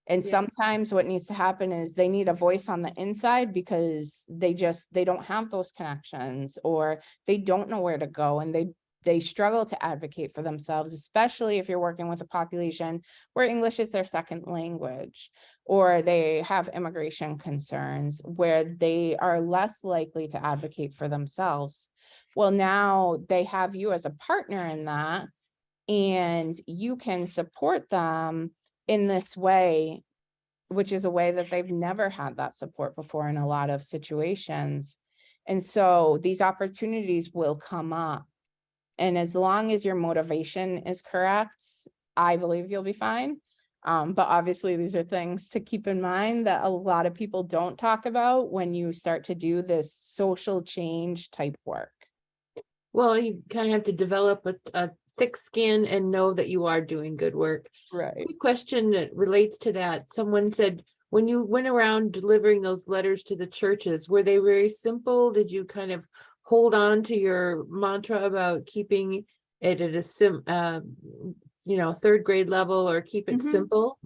And Yeah. sometimes what needs to happen is they need a voice on the inside, because they don't have those connections, or they don't know where to go, and they struggle to advocate for themselves, especially if you're working with a population where English is their second language, or they have immigration concerns where they are less likely to advocate for themselves. Well, now they have you as a partner in that, and you can support them in this way, which is a way that they've never had that support before in a lot of situations. And so these opportunities will come up. And as long as your motivation is correct, I believe you'll be fine. But obviously, these are things to keep in mind that a lot of people don't talk about when you start to do this social change type work. Well, you kind of have to develop a thick skin and know that you are doing good work. Right. Quick question that relates to that. Someone said, when you went around delivering those letters to the churches, were they very simple? Did you kind of hold on to your mantra about keeping it at a third grade level, or keep it Mhm. simple?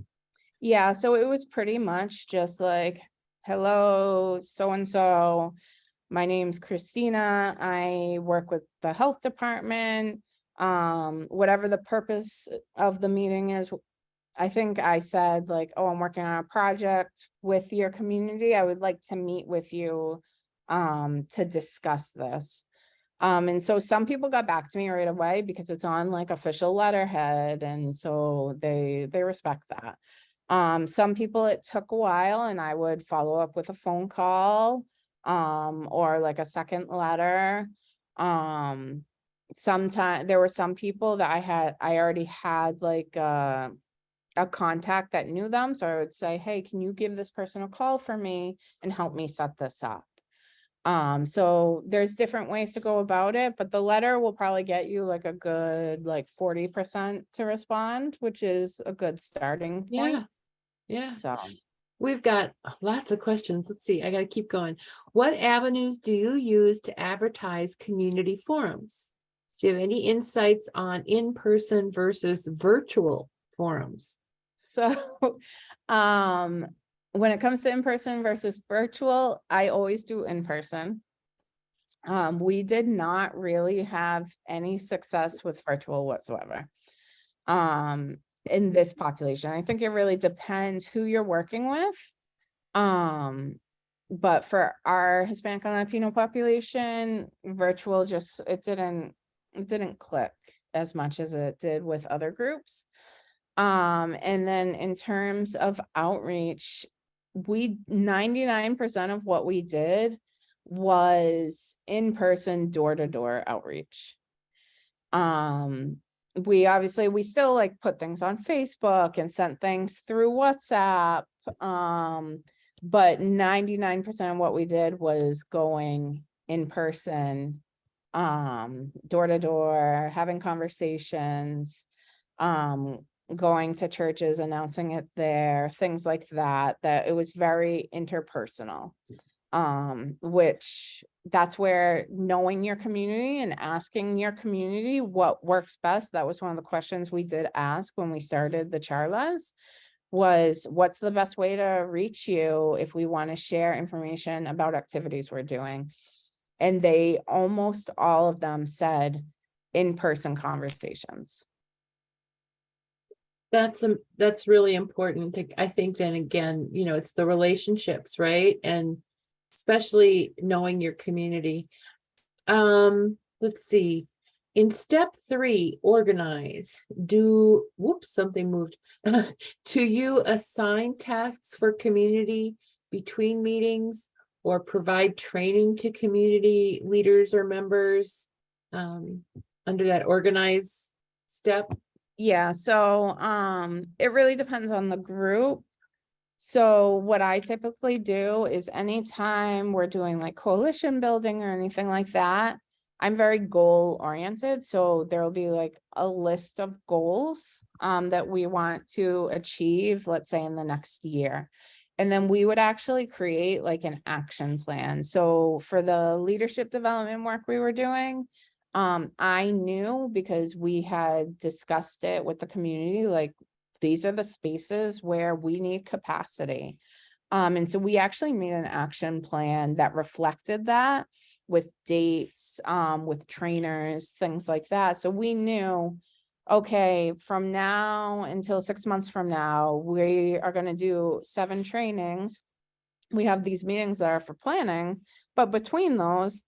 Yeah, so it was pretty much just like, hello, so-and-so. My name's Christina. I work with the health department. Whatever the purpose of the meeting is, I think I said like, oh, I'm working on a project with your community. I would like to meet with you to discuss this. And so some people got back to me right away because it's on like official letterhead, and so they respect that. Some people it took a while, and I would follow up with a phone call or like a second letter. Sometimes there were some people that I already had like a contact that knew them, so I would say, hey, can you give this person a call for me and help me set this up? So there's different ways to go about it, but the letter will probably get you like a good like 40% to respond, which is a good starting point. Yeah. So We've got lots of questions. Let's see, I got to keep going. What avenues do you use to advertise community forums? Do you have any insights on in-person versus virtual forums? So, when it comes to in-person versus virtual, I always do in-person. We did not really have any success with virtual whatsoever. In this population, I think it really depends who you're working with. But for our Hispanic and Latino population, virtual just, it didn't click as much as it did with other groups. And then in terms of outreach, 99% of what we did was in-person, door-to-door outreach. We still like put things on Facebook and sent things through WhatsApp. But 99% of what we did was going in person, door to door, having conversations, going to churches, announcing it there, things like that, that it was very interpersonal. Which that's where knowing your community and asking your community what works best. That was one of the questions we did ask when we started the charlas, was what's the best way to reach you if we want to share information about activities we're doing? And they almost all of them said in-person conversations. That's really important. I think then again, it's the relationships, right? And especially knowing your community. Let's see. In step 3, organize. Something moved. Do you assign tasks for community between meetings, or provide training to community leaders or members under that organize step? Yeah, so it really depends on the group. So what I typically do is anytime we're doing like coalition building or anything like that, I'm very goal oriented. So there will be like a list of goals that we want to achieve, let's say in the next year. And then we would actually create like an action plan. So for the leadership development work we were doing, I knew because we had discussed it with the community, like these are the spaces where we need capacity. And so we actually made an action plan that reflected that with dates, with trainers, things like that. So we knew, okay, from now until 6 months from now, we are going to do 7 trainings. We have these meetings that are for planning, but between those,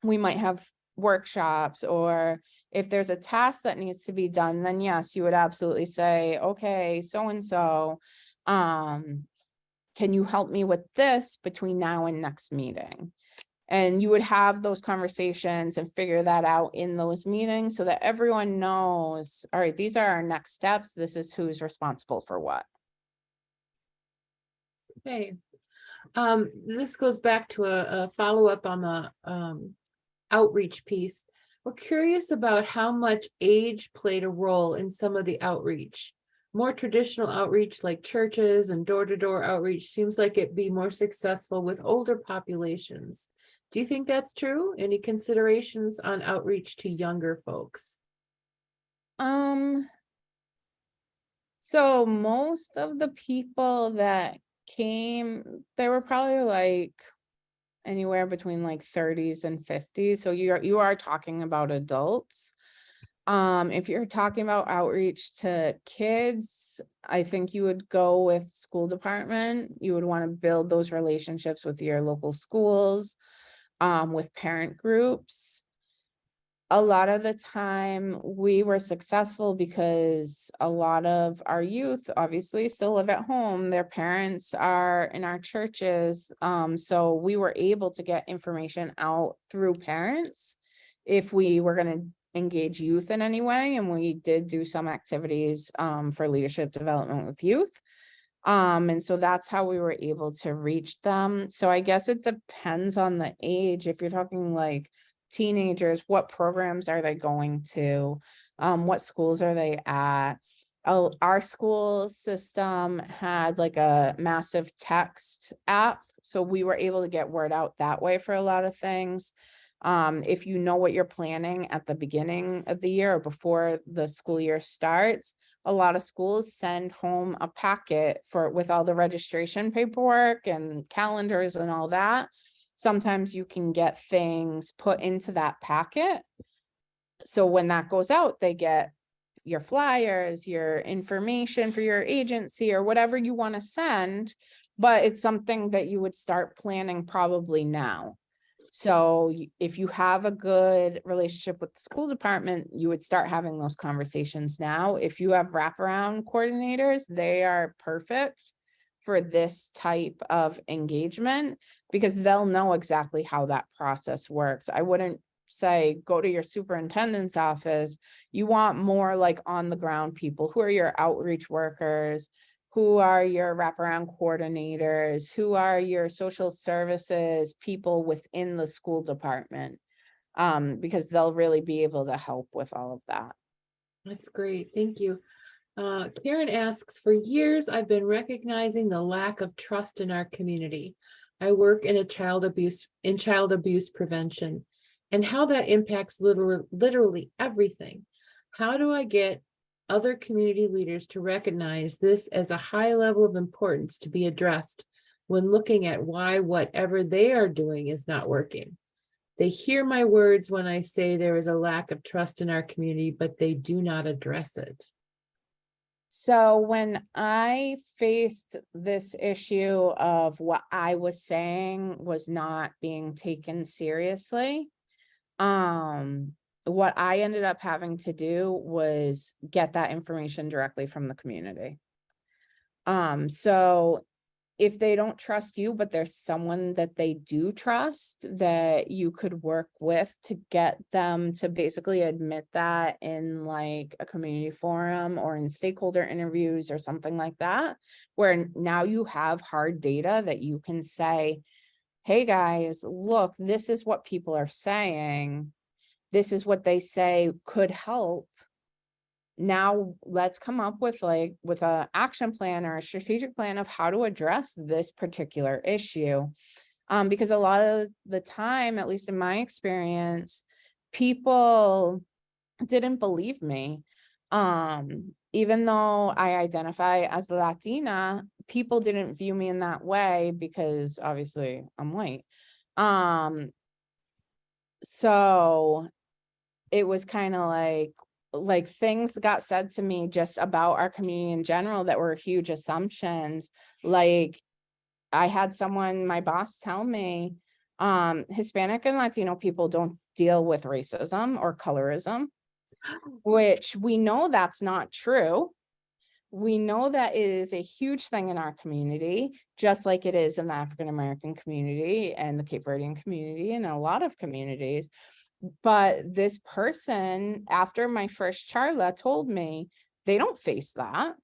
we might have workshops, or if there's a task that needs to be done, then yes, you would absolutely say, okay, so-and-so, can you help me with this between now and next meeting? And you would have those conversations and figure that out in those meetings so that everyone knows, all right, these are our next steps. This is who's responsible for what. Okay. This goes back to a follow-up on the outreach piece. We're curious about how much age played a role in some of the outreach. More traditional outreach like churches and door-to-door outreach seems like it'd be more successful with older populations. Do you think that's true? Any considerations on outreach to younger folks? So most of the people that came, they were probably like anywhere between like 30s and 50s. So you are talking about adults. If you're talking about outreach to kids, I think you would go with school department. You would want to build those relationships with your local schools, with parent groups. A lot of the time we were successful because a lot of our youth obviously still live at home. Their parents are in our churches. So we were able to get information out through parents if we were going to engage youth in any way. And we did do some activities for leadership development with youth. And so that's how we were able to reach them. So I guess it depends on the age. If you're talking like teenagers, what programs are they going to? What schools are they at? Our school system had like a massive text app, so we were able to get word out that way for a lot of things. If you know what you're planning at the beginning of the year or before the school year starts, a lot of schools send home a packet with all the registration paperwork and calendars and all that. Sometimes you can get things put into that packet. So when that goes out, they get your flyers, your information for your agency or whatever you want to send, but it's something that you would start planning probably now. So if you have a good relationship with the school department, you would start having those conversations now. If you have wraparound coordinators, they are perfect for this type of engagement because they'll know exactly how that process works. I wouldn't say go to your superintendent's office. You want more like on the ground people. Who are your outreach workers? Who are your wraparound coordinators? Who are your social services people within the school department? Because they'll really be able to help with all of that. That's great. Thank you. Karen asks, for years, I've been recognizing the lack of trust in our community. I work in child abuse prevention and how that impacts literally everything. How do I get other community leaders to recognize this as a high level of importance to be addressed when looking at why whatever they are doing is not working? They hear my words when I say there is a lack of trust in our community, but they do not address it. So when I faced this issue of what I was saying was not being taken seriously, what I ended up having to do was get that information directly from the community. So if they don't trust you, but there's someone that they do trust that you could work with to get them to basically admit that in like a community forum or in stakeholder interviews or something like that, where now you have hard data that you can say, hey guys, look, this is what people are saying. This is what they say could help. Now let's come up with a action plan or a strategic plan of how to address this particular issue. Because a lot of the time, at least in my experience, people didn't believe me. Even though I identify as Latina, people didn't view me in that way because obviously I'm white. So it was kind of like things got said to me just about our community in general that were huge assumptions. Like I had someone, my boss, tell me, Hispanic and Latino people don't deal with racism or colorism, which we know that's not true. We know that it is a huge thing in our community, just like it is in the African-American community and the Cape Verdean community and a lot of communities. But this person, after my first charla, told me they don't face that.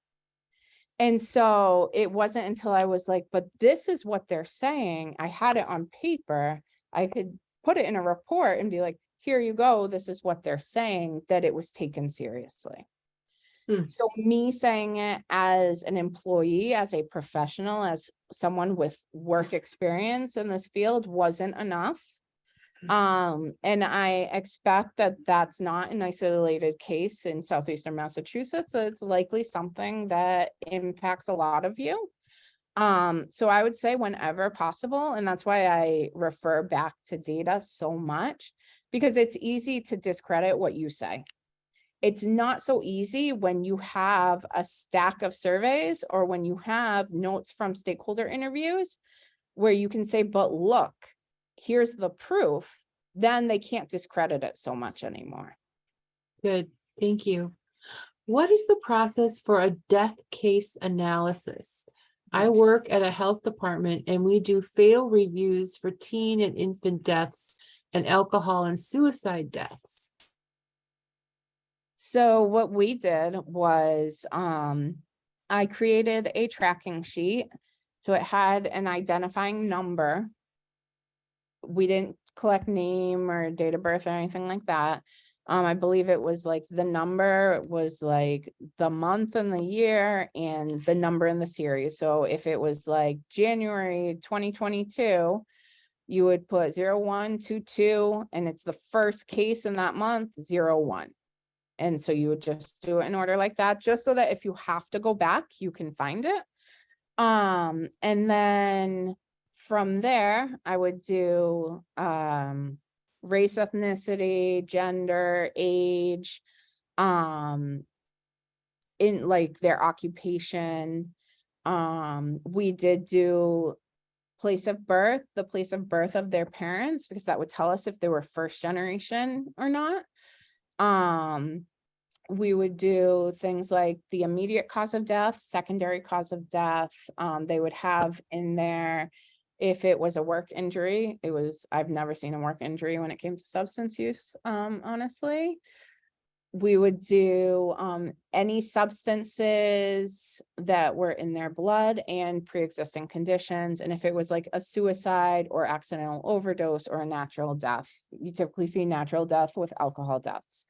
And so it wasn't until I was like, but this is what they're saying. I had it on paper. I could put it in a report and be like, here you go. This is what they're saying, that it was taken seriously. So me saying it as an employee, as a professional, as someone with work experience in this field wasn't enough. And I expect that that's not an isolated case in Southeastern Massachusetts. It's likely something that impacts a lot of you. So I would say whenever possible, and that's why I refer back to data so much, because it's easy to discredit what you say. It's not so easy when you have a stack of surveys or when you have notes from stakeholder interviews where you can say, but look, here's the proof. Then they can't discredit it so much anymore. Good, thank you. What is the process for a death case analysis? I work at a health department and we do fatal reviews for teen and infant deaths and alcohol and suicide deaths. So what we did was I created a tracking sheet. So it had an identifying number. We didn't collect name or date of birth or anything like that. I believe it was like the number was like the month and the year and the number in the series. So if it was like January 2022, you would put 0122 and it's the first case in that month, 01. And so you would just do it in order like that, just so that if you have to go back, you can find it. And then from there, I would do race, ethnicity, gender, age, in like their occupation. We did do place of birth, the place of birth of their parents, because that would tell us if they were first generation or not. We would do things like the immediate cause of death, secondary cause of death. They would have in there, if it was a work injury, I've never seen a work injury when it came to substance use, honestly. We would do any substances that were in their blood and pre-existing conditions. And if it was like a suicide or accidental overdose or a natural death, you typically see natural death with alcohol deaths.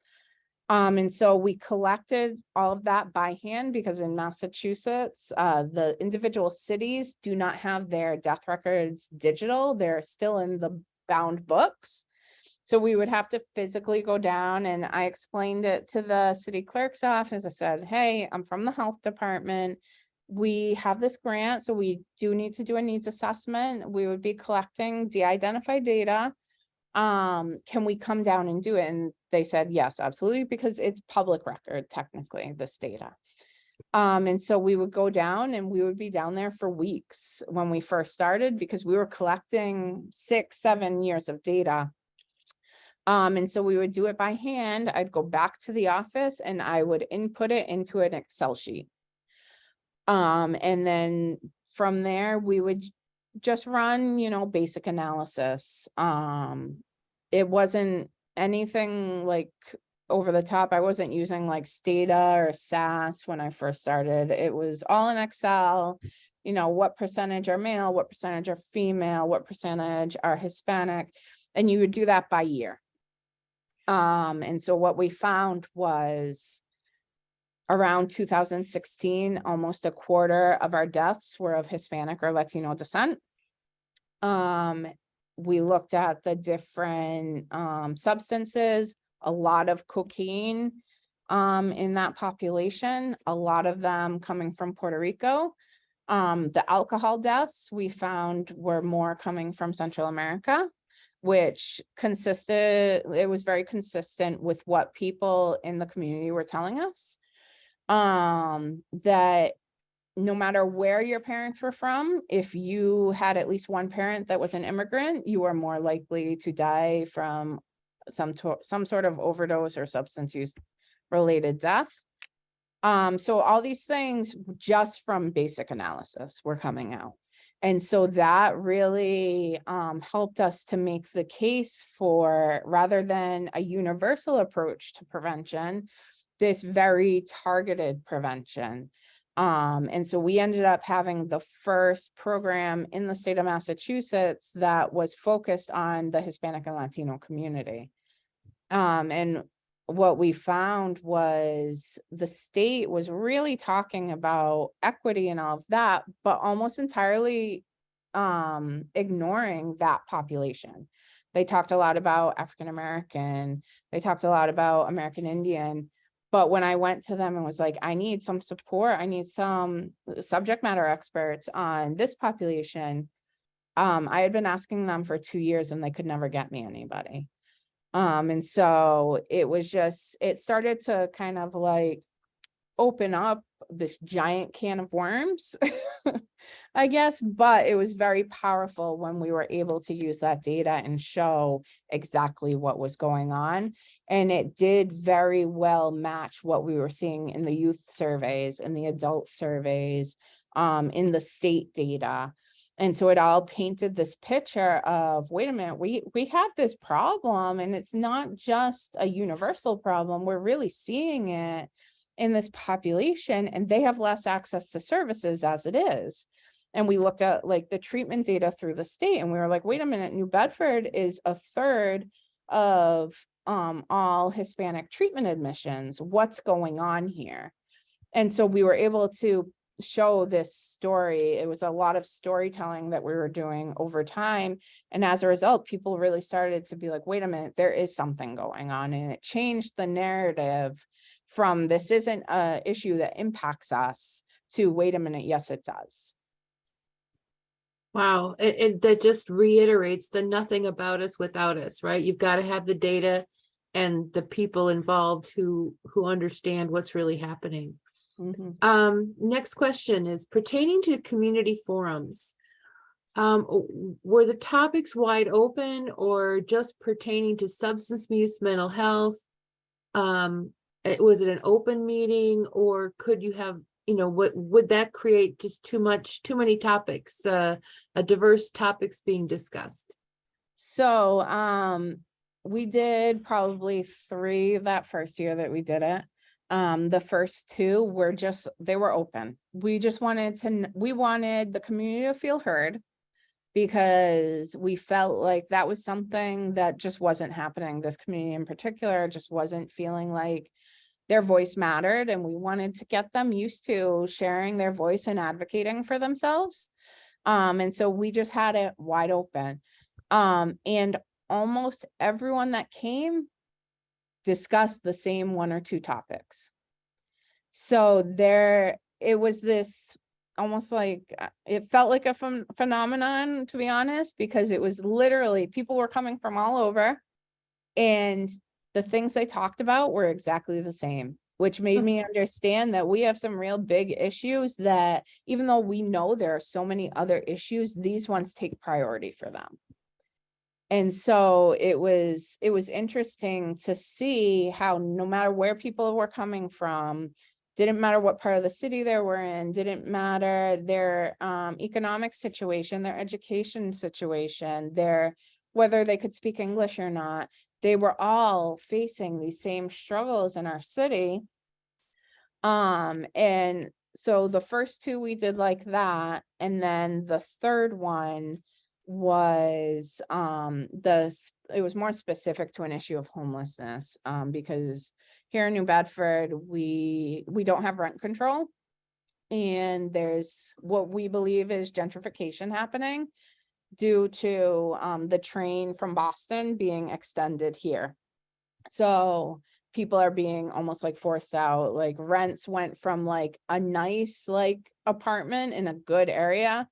And so we collected all of that by hand because in Massachusetts, the individual cities do not have their death records digital. They're still in the bound books. So we would have to physically go down, and I explained it to the city clerk's office. I said, hey, I'm from the health department. We have this grant, so we do need to do a needs assessment. We would be collecting de-identified data. Can we come down and do it? And they said, yes, absolutely, because it's public record, technically, this data. And so we would go down and we would be down there for weeks when we first started because we were collecting 6-7 years of data. And so we would do it by hand. I'd go back to the office and I would input it into an Excel sheet. And then from there, we would just run, basic analysis. It wasn't anything like over the top. I wasn't using like Stata or SAS when I first started. It was all in Excel. What percentage are male, what percentage are female, what percentage are Hispanic, and you would do that by year. And so what we found was around 2016, almost a quarter of our deaths were of Hispanic or Latino descent. We looked at the different substances, a lot of cocaine in that population, a lot of them coming from Puerto Rico. The alcohol deaths we found were more coming from Central America, which it was very consistent with what people in the community were telling us. That no matter where your parents were from, if you had at least one parent that was an immigrant, you were more likely to die from some sort of overdose or substance use related death. So all these things just from basic analysis were coming out. And so that really helped us to make the case for, rather than a universal approach to prevention, this very targeted prevention. And so we ended up having the first program in the state of Massachusetts that was focused on the Hispanic and Latino community. And what we found was the state was really talking about equity and all of that, but almost entirely ignoring that population. They talked a lot about African American, they talked a lot about American Indian, but when I went to them and was like, I need some support, I need some subject matter experts on this population, I had been asking them for 2 years and they could never get me anybody. And so it started to kind of like open up this giant can of worms, I guess, but it was very powerful when we were able to use that data and show exactly what was going on. And it did very well match what we were seeing in the youth surveys, in the adult surveys, in the state data. And so it all painted this picture of, wait a minute, we have this problem, and it's not just a universal problem. We're really seeing it in this population, and they have less access to services as it is. And we looked at like the treatment data through the state, and we were like, wait a minute, New Bedford is a third of all Hispanic treatment admissions. What's going on here? And so we were able to show this story. It was a lot of storytelling that we were doing over time. And as a result, people really started to be like, wait a minute, there is something going on. And it changed the narrative from this isn't an issue that impacts us to wait a minute, yes, it does. Wow. That just reiterates the nothing about us without us, right? You've got to have the data and the people involved who understand what's really happening. Mm-hmm. Next question is pertaining to community forums. Were the topics wide open or just pertaining to substance use, mental health? Was it an open meeting, or could you have, what would that create just too many topics, diverse topics being discussed? So we did probably 3 that first year that we did it. The first 2 were they were open. We wanted the community to feel heard, because we felt like that was something that just wasn't happening. This community in particular just wasn't feeling like their voice mattered, and we wanted to get them used to sharing their voice and advocating for themselves. And so we just had it wide open. And almost everyone that came discussed the same 1 or 2 topics. So it was this almost like, it felt like a phenomenon, to be honest, because it was literally people were coming from all over, and the things they talked about were exactly the same, which made me understand that we have some real big issues that, even though we know there are so many other issues, these ones take priority for them. And so it was interesting to see how no matter where people were coming from, Didn't matter what part of the city they were in, didn't matter their economic situation, their education situation, their whether they could speak English or not. They were all facing these same struggles in our city. And so the first two we did like that, and then the third one was it was more specific to an issue of homelessness, because here in New Bedford we don't have rent control, and there's what we believe is gentrification happening due to the train from Boston being extended here. So people are being almost like forced out. Like rents went from like a nice like apartment in a good area,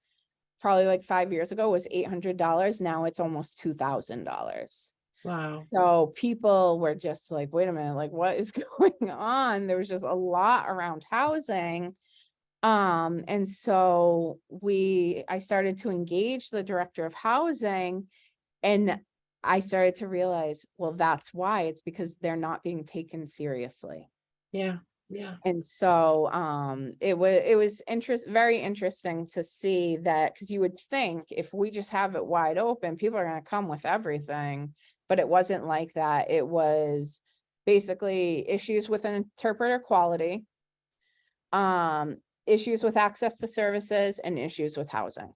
probably like 5 years ago, was $800. Now it's almost $2,000. Wow. So people were just like, wait a minute, like what is going on? There was just a lot around housing. And so I started to engage the director of housing, and I started to realize, well, that's why. It's because they're not being taken seriously. Yeah. Yeah. And so it was very interesting to see that, because you would think if we just have it wide open, people are going to come with everything, but it wasn't like that. It was basically issues with an interpreter quality, issues with access to services, and issues with housing.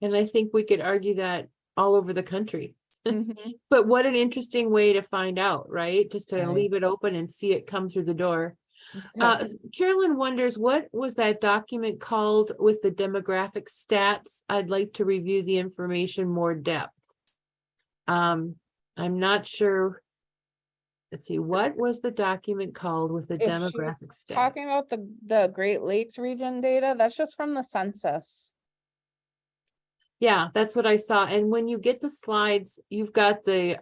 And I think we could argue that all over the country. Mhm. But what an interesting way to find out, right? Just to Right. leave it open and see it come through the door. Exactly. Carolyn wonders, what was that document called with the demographic stats? I'd like to review the information more depth. I'm not sure. Let's see, what was the document called with the If demographic she's stat? talking about the Great Lakes region data, that's just from the census. Yeah, that's what I saw. And when you get the slides, you've got the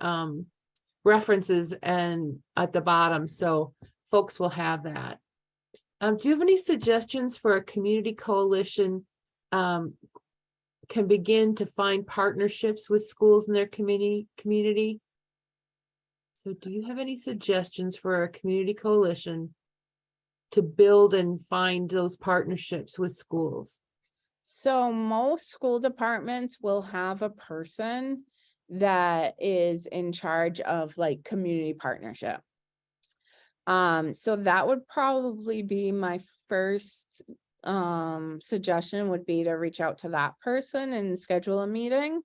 references and at the bottom, so folks will have that. Do you have any suggestions for a community coalition can begin to find partnerships with schools in their community? So do you have any suggestions for a community coalition to build and find those partnerships with schools? So most school departments will have a person that is in charge of like community partnership. So that would probably be my first suggestion, would be to reach out to that person and schedule a meeting.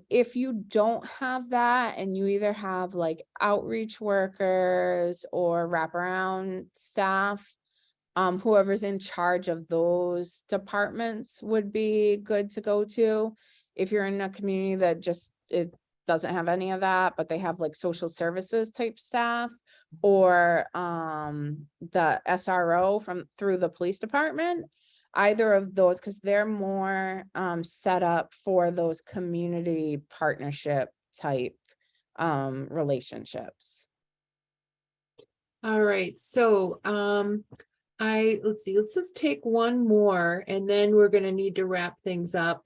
If you don't have that, and you either have like outreach workers or wraparound staff, whoever's in charge of those departments would be good to go to. If you're in a community that just, it doesn't have any of that, but they have like social services type staff, or the SRO through the police department, either of those, because they're more set up for those community partnership type relationships. All right, so let's see, let's just take one more and then we're gonna need to wrap things up.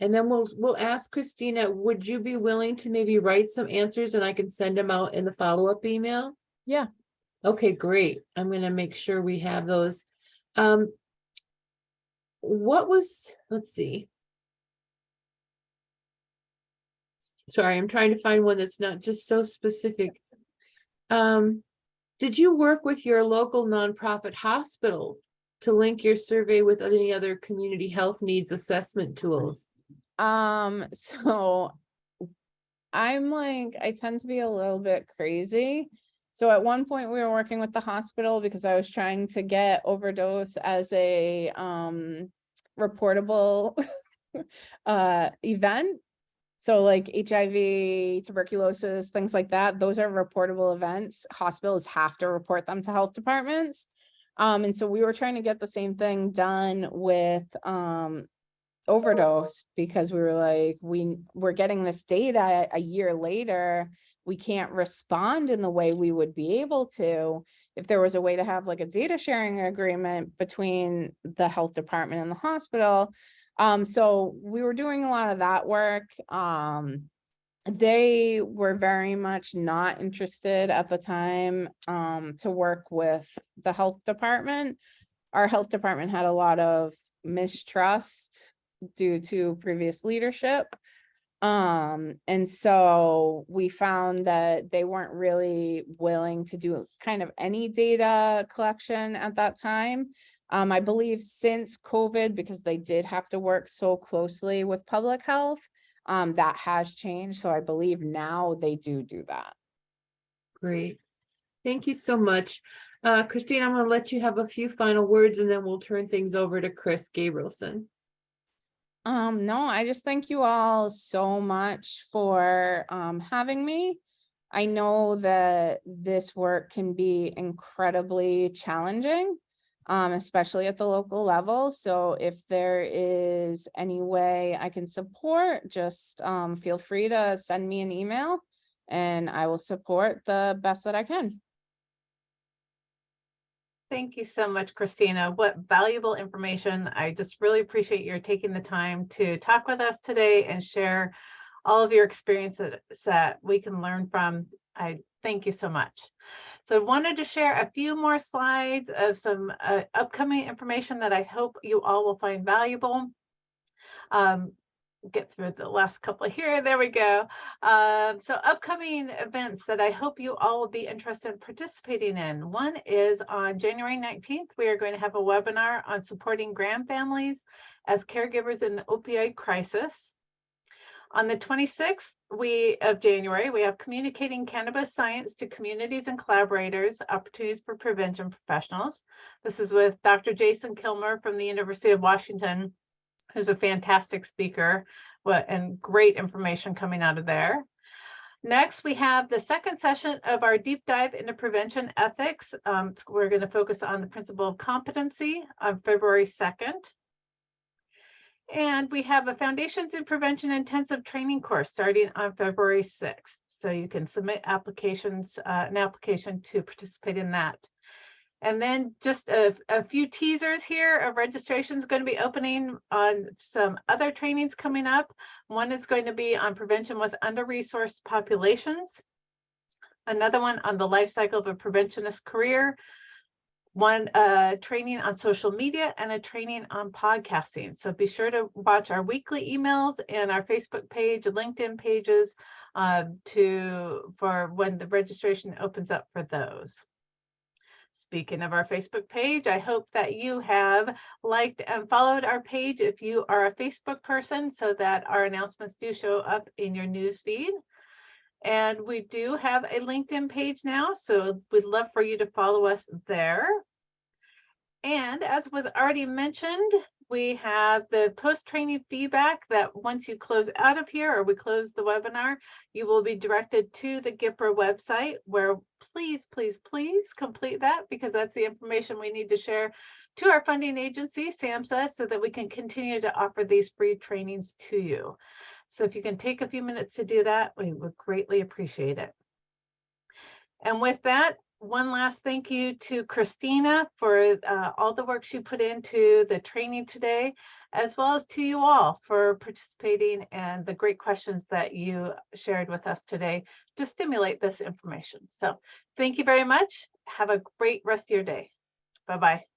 And then we'll ask Christina, would you be willing to maybe write some answers and I can send them out in the follow-up email? Yeah. Okay, great. I'm gonna make sure we have those. Let's see. Sorry, I'm trying to find one that's not just so specific. Did you work with your local nonprofit hospital to link your survey with any other community health needs assessment tools? So I tend to be a little bit crazy. So at one point we were working with the hospital because I was trying to get overdose as a reportable event. So like HIV, tuberculosis, things like that, those are reportable events. Hospitals have to report them to health departments. And so we were trying to get the same thing done with overdose, because we were like, we're getting this data a year later. We can't respond in the way we would be able to if there was a way to have like a data sharing agreement between the health department and the hospital. So we were doing a lot of that work. They were very much not interested at the time to work with the health department. Our health department had a lot of mistrust due to previous leadership. And so we found that they weren't really willing to do kind of any data collection at that time. I believe since COVID, because they did have to work so closely with public health, that has changed. So I believe now they do that. Great. Thank you so much. Christine, I'm going to let you have a few final words and then we'll turn things over to Chris Gabrielson. No, I just thank you all so much for having me. I know that this work can be incredibly challenging, especially at the local level. So if there is any way I can support, just feel free to send me an email and I will support the best that I can. Thank you so much, Christina. What valuable information. I just really appreciate your taking the time to talk with us today and share all of your experiences that we can learn from. I thank you so much. So I wanted to share a few more slides of some upcoming information that I hope you all will find valuable. Get through the last couple here. There we go. So upcoming events that I hope you all will be interested in participating in. One is on January 19th, we are going to have a webinar on supporting grand families as caregivers in the opioid crisis. On the 26th of January, we have Communicating Cannabis Science to Communities and Collaborators, Opportunities for Prevention Professionals. This is with Dr. Jason Kilmer from the University of Washington, who's a fantastic speaker, and great information coming out of there. Next, we have the second session of our deep dive into prevention ethics. We're going to focus on the principle of competency on February 2nd. And we have a Foundations in Prevention intensive training course starting on February 6th. So you can submit applications, an application to participate in that. And then just a few teasers here of registrations going to be opening on some other trainings coming up. One is going to be on prevention with under-resourced populations. Another one on the life cycle of a preventionist career. One training on social media and a training on podcasting. So be sure to watch our weekly emails and our Facebook page, LinkedIn pages for when the registration opens up for those. Speaking of our Facebook page, I hope that you have liked and followed our page if you are a Facebook person, so that our announcements do show up in your news feed. And we do have a LinkedIn page now, so we'd love for you to follow us there. And as was already mentioned, we have the post-training feedback that once you close out of here or we close the webinar, you will be directed to the GIPRA website, where please, please, please complete that, because that's the information we need to share to our funding agency, SAMHSA, so that we can continue to offer these free trainings to you. So if you can take a few minutes to do that, we would greatly appreciate it. And with that, one last thank you to Christina for all the work she put into the training today, as well as to you all for participating and the great questions that you shared with us today to stimulate this information. So thank you very much. Have a great rest of your day. Bye-bye.